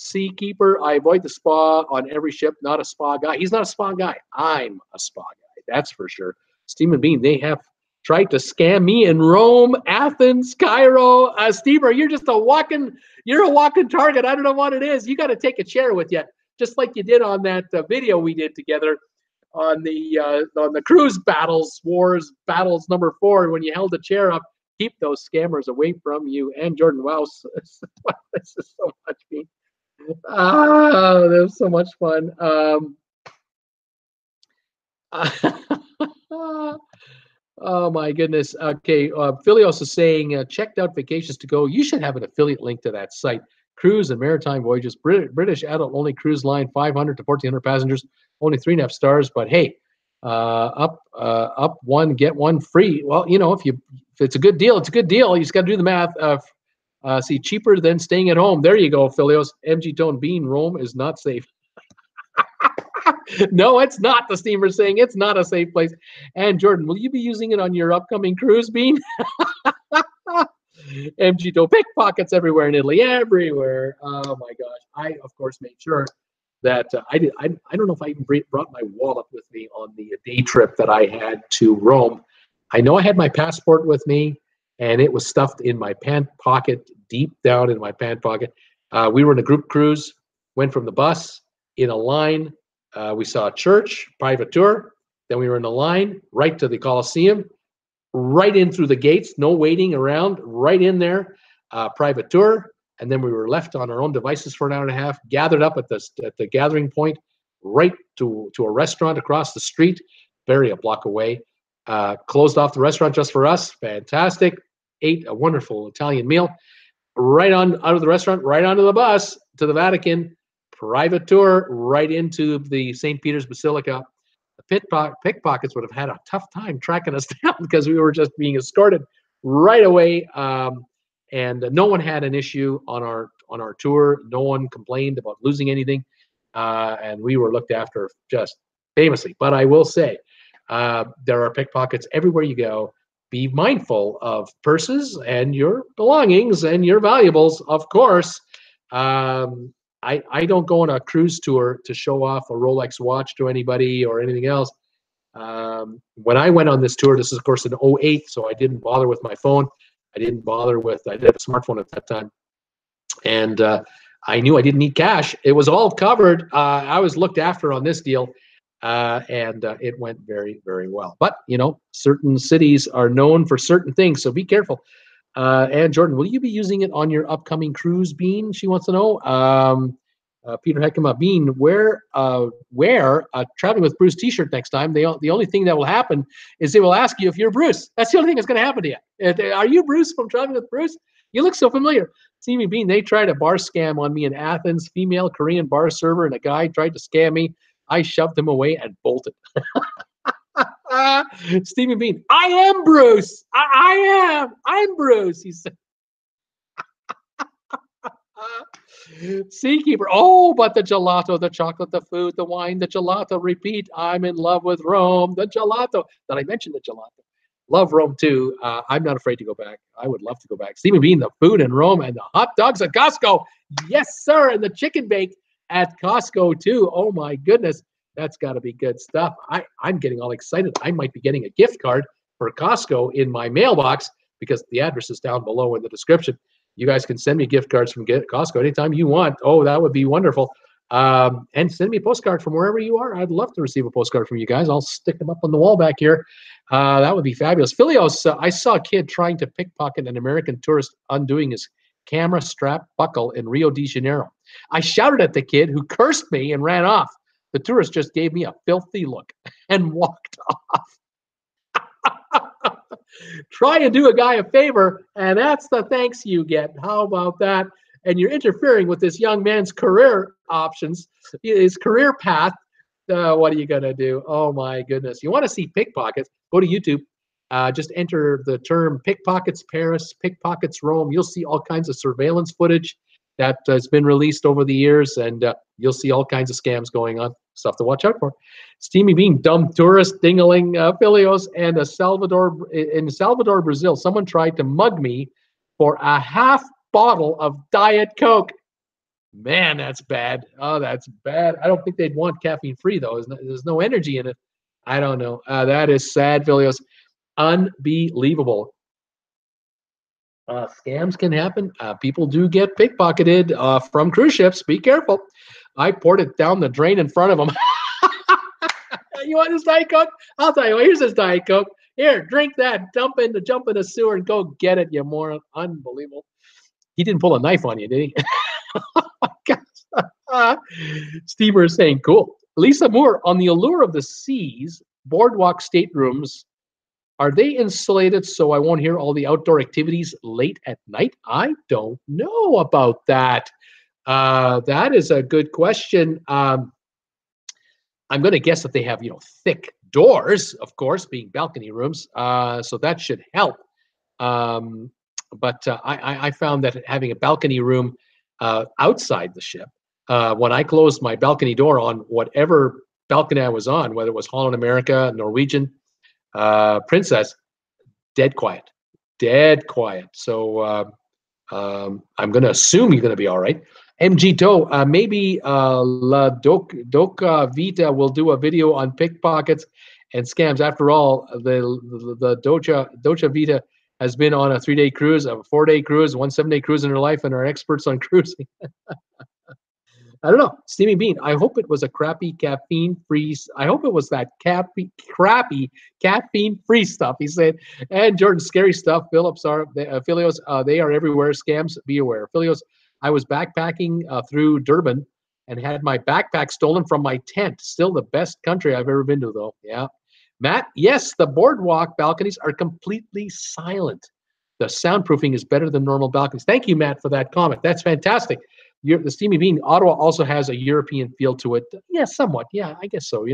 Seakeeper, I avoid the spa on every ship, not a spa guy. He's not a spa guy. I'm a spa guy, that's for sure. Steam and Bean, they have tried to scam me in Rome, Athens, Cairo. Steamer, you're a walking target. I don't know what it is. You got to take a chair with you, just like you did on that video we did together on the cruise wars battles number 4, when you held the chair up. Keep those scammers away from you. And Jordan, wow, this is so much Bean. Oh, that was so much fun. Oh my goodness. Okay, Philios is saying checked out vacations to go. You should have an affiliate link to that site. Cruise and maritime voyages. British adult only cruise line, 500 to 1,400 passengers, only 3.5 stars. But hey, Up one, get one free. Well, you know, if it's a good deal, it's a good deal. You just got to do the math. See, cheaper than staying at home. There you go, Philios. MG Tone Bean, Rome is not safe. No, it's not. The steamer's saying it's not a safe place. And Jordan, will you be using it on your upcoming cruise, Bean? MG Tone, pickpockets everywhere in Italy, everywhere. Oh my gosh! I of course made sure that I did. I don't know if I even brought my wallet with me on the day trip that I had to Rome. I know I had my passport with me, and it was stuffed in my pant pocket, deep down in my pant pocket. We were in a group cruise, went from the bus in a line. We saw a church, private tour. Then we were in a line right to the Colosseum, right in through the gates, no waiting around, right in there, private tour. And then we were left on our own devices for an hour and a half, gathered up at the gathering point, right to a restaurant across the street, barely a block away. Closed off the restaurant just for us. Fantastic. Ate a wonderful Italian meal. Right on out of the restaurant, right onto the bus to the Vatican. Private tour right into the St. Peter's Basilica. The pickpockets would have had a tough time tracking us down because we were just being escorted right away. And no one had an issue on our tour. No one complained about losing anything, and we were looked after just famously. But I will say, there are pickpockets everywhere you go. Be mindful of purses and your belongings and your valuables, of course. I don't go on a cruise tour to show off a Rolex watch to anybody or anything else. When I went on this tour, this is of course in 2008, so I didn't bother with my phone. I didn't bother with, I didn't have a smartphone at that time. And I knew I didn't need cash. It was all covered. I was looked after on this deal. And it went very, very well. But, you know, certain cities are known for certain things, so be careful. And Jordan, will you be using it on your upcoming cruise, Bean? She wants to know. Peter Heckema, Bean, wear a Traveling with Bruce t-shirt next time. The only thing that will happen is they will ask you if you're Bruce. That's the only thing that's going to happen to you. Are you Bruce from Traveling with Bruce? You look so familiar. See me, Bean, they tried a bar scam on me in Athens. Female Korean bar server and a guy tried to scam me. I shoved him away and bolted. Stephen Bean, I am Bruce. I'm Bruce. He said. Seakeeper. Oh, but the gelato, the chocolate, the food, the wine, the gelato. Repeat. I'm in love with Rome. The gelato. Did I mention the gelato? Love Rome too. I'm not afraid to go back. I would love to go back. Stephen Bean, the food in Rome and the hot dogs at Costco. Yes, sir. And the chicken bake at Costco too. Oh my goodness. That's got to be good stuff. I'm getting all excited. I might be getting a gift card for Costco in my mailbox because the address is down below in the description. You guys can send me gift cards from Costco anytime you want. Oh, that would be wonderful. And send me a postcard from wherever you are. I'd love to receive a postcard from you guys. I'll stick them up on the wall back here. That would be fabulous. Philios, I saw a kid trying to pickpocket an American tourist undoing his camera strap buckle in Rio de Janeiro. I shouted at the kid who cursed me and ran off. The tourist just gave me a filthy look and walked off. Try and do a guy a favor, and that's the thanks you get. How about that? And you're interfering with this young man's career options, his career path. What are you going to do? Oh, my goodness. You want to see pickpockets? Go to YouTube. Just enter the term pickpockets Paris, pickpockets Rome. You'll see all kinds of surveillance footage that has been released over the years, and you'll see all kinds of scams going on. Stuff to watch out for. Steamy Bean, dumb tourist, dingling Filios, and in Salvador, Brazil, someone tried to mug me for a half bottle of Diet Coke. Man, that's bad. Oh, that's bad. I don't think they'd want caffeine free, though. There's no energy in it. I don't know. That is sad, Filios. Unbelievable. Scams can happen. People do get pickpocketed from cruise ships. Be careful. I poured it down the drain in front of them. You want this Diet Coke? I'll tell you what. Here's this Diet Coke. Here, drink that. Jump in the sewer and go get it, you moron. Unbelievable. He didn't pull a knife on you, did he? Oh my gosh. Steamer is saying, cool. Lisa Moore, on the Allure of the Seas, boardwalk staterooms, are they insulated so I won't hear all the outdoor activities late at night? I don't know about that. That is a good question. I'm going to guess that they have, thick doors, of course, being balcony rooms. So that should help. But I found that having a balcony room outside the ship, when I closed my balcony door on whatever balcony I was on, whether it was Holland America, Norwegian, Princess, dead quiet. So I'm going to assume you're going to be all right. MG Doe, maybe La Doca Vita will do a video on pickpockets and scams. After all, the Doca Vita has been on a 3-day cruise, a 4-day cruise, 1 7-day cruise in her life, and are experts on cruising. I don't know. Steamy Bean, I hope it was a crappy caffeine-free. I hope it was that crappy caffeine-free stuff, he said. And Jordan, scary stuff. Phillips are, Philios, they are everywhere. Scams, be aware. Philios, I was backpacking through Durban and had my backpack stolen from my tent. Still the best country I've ever been to, though. Yeah. Matt, yes, the boardwalk balconies are completely silent. The soundproofing is better than normal balconies. Thank you, Matt, for that comment. That's fantastic. The Steamy Bean, Ottawa also has a European feel to it. Yeah, somewhat. Yeah, I guess so,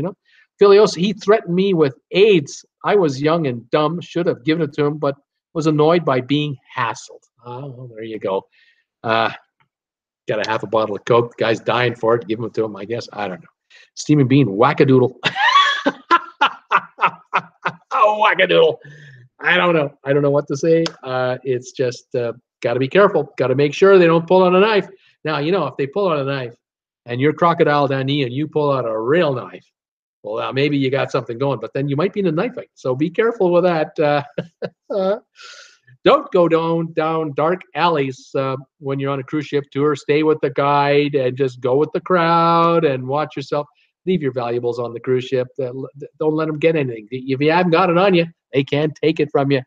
Philios, he threatened me with AIDS. I was young and dumb, should have given it to him, but was annoyed by being hassled. Oh, there you go. Got a half a bottle of Coke. The guy's dying for it. Give it to him, I guess. I don't know. Steamy Bean, wackadoodle. Oh, wackadoodle. I don't know. I don't know what to say. It's just got to be careful. Got to make sure they don't pull out a knife. Now, if they pull out a knife and you're Crocodile Dundee and you pull out a real knife, well, maybe you got something going, but then you might be in a knife fight. So be careful with that. Don't go down dark alleys when you're on a cruise ship tour. Stay with the guide and just go with the crowd and watch yourself. Leave your valuables on the cruise ship. Don't let them get anything. If you haven't got it on you, they can't take it from you.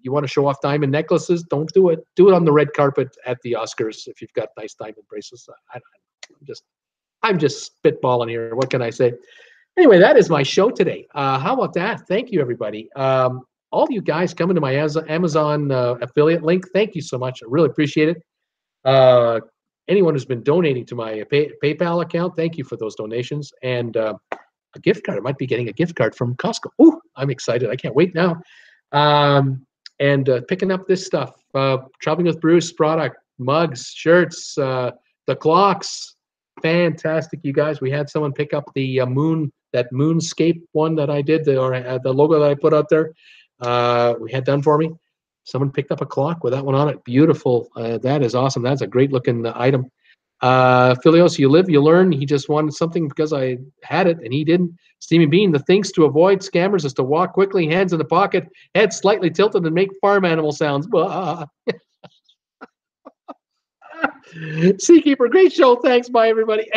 You want to show off diamond necklaces? Don't do it. Do it on the red carpet at the Oscars if you've got nice diamond bracelets. I'm just spitballing here. What can I say? Anyway, that is my show today. How about that? Thank you, everybody. All you guys coming to my Amazon affiliate link, thank you so much. I really appreciate it. Anyone who's been donating to my PayPal account, thank you for those donations. And a gift card. I might be getting a gift card from Costco. Ooh, I'm excited. I can't wait now. And picking up this stuff. Traveling with Bruce product, mugs, shirts, the clocks. Fantastic, you guys. We had someone pick up the moonscape one that I did, the logo that I put out there. We had done for me. Someone picked up a clock with that one on it. Beautiful. That is awesome. That's a great looking item. Philios, you live, you learn. He just wanted something because I had it and he didn't. Steamy Bean, the things to avoid scammers is to walk quickly, hands in the pocket, head slightly tilted, and make farm animal sounds. Seakeeper, great show. Thanks. Bye, everybody.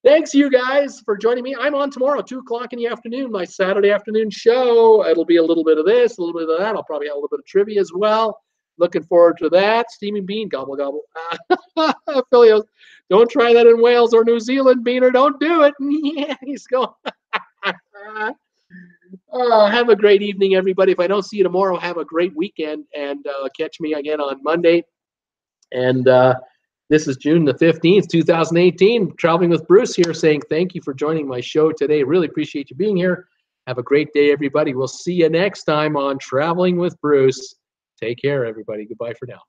Thanks, you guys, for joining me. I'm on tomorrow, 2 o'clock in the afternoon, my Saturday afternoon show. It'll be a little bit of this, a little bit of that. I'll probably have a little bit of trivia as well. Looking forward to that. Steaming Bean, gobble, gobble. Philios, don't try that in Wales or New Zealand, Beaner. Don't do it. Yeah, he's going. Have a great evening, everybody. If I don't see you tomorrow, have a great weekend, and catch me again on Monday. And this is June the 15th, 2018. Traveling with Bruce here, saying thank you for joining my show today. Really appreciate you being here. Have a great day, everybody. We'll see you next time on Traveling with Bruce. Take care, everybody. Goodbye for now.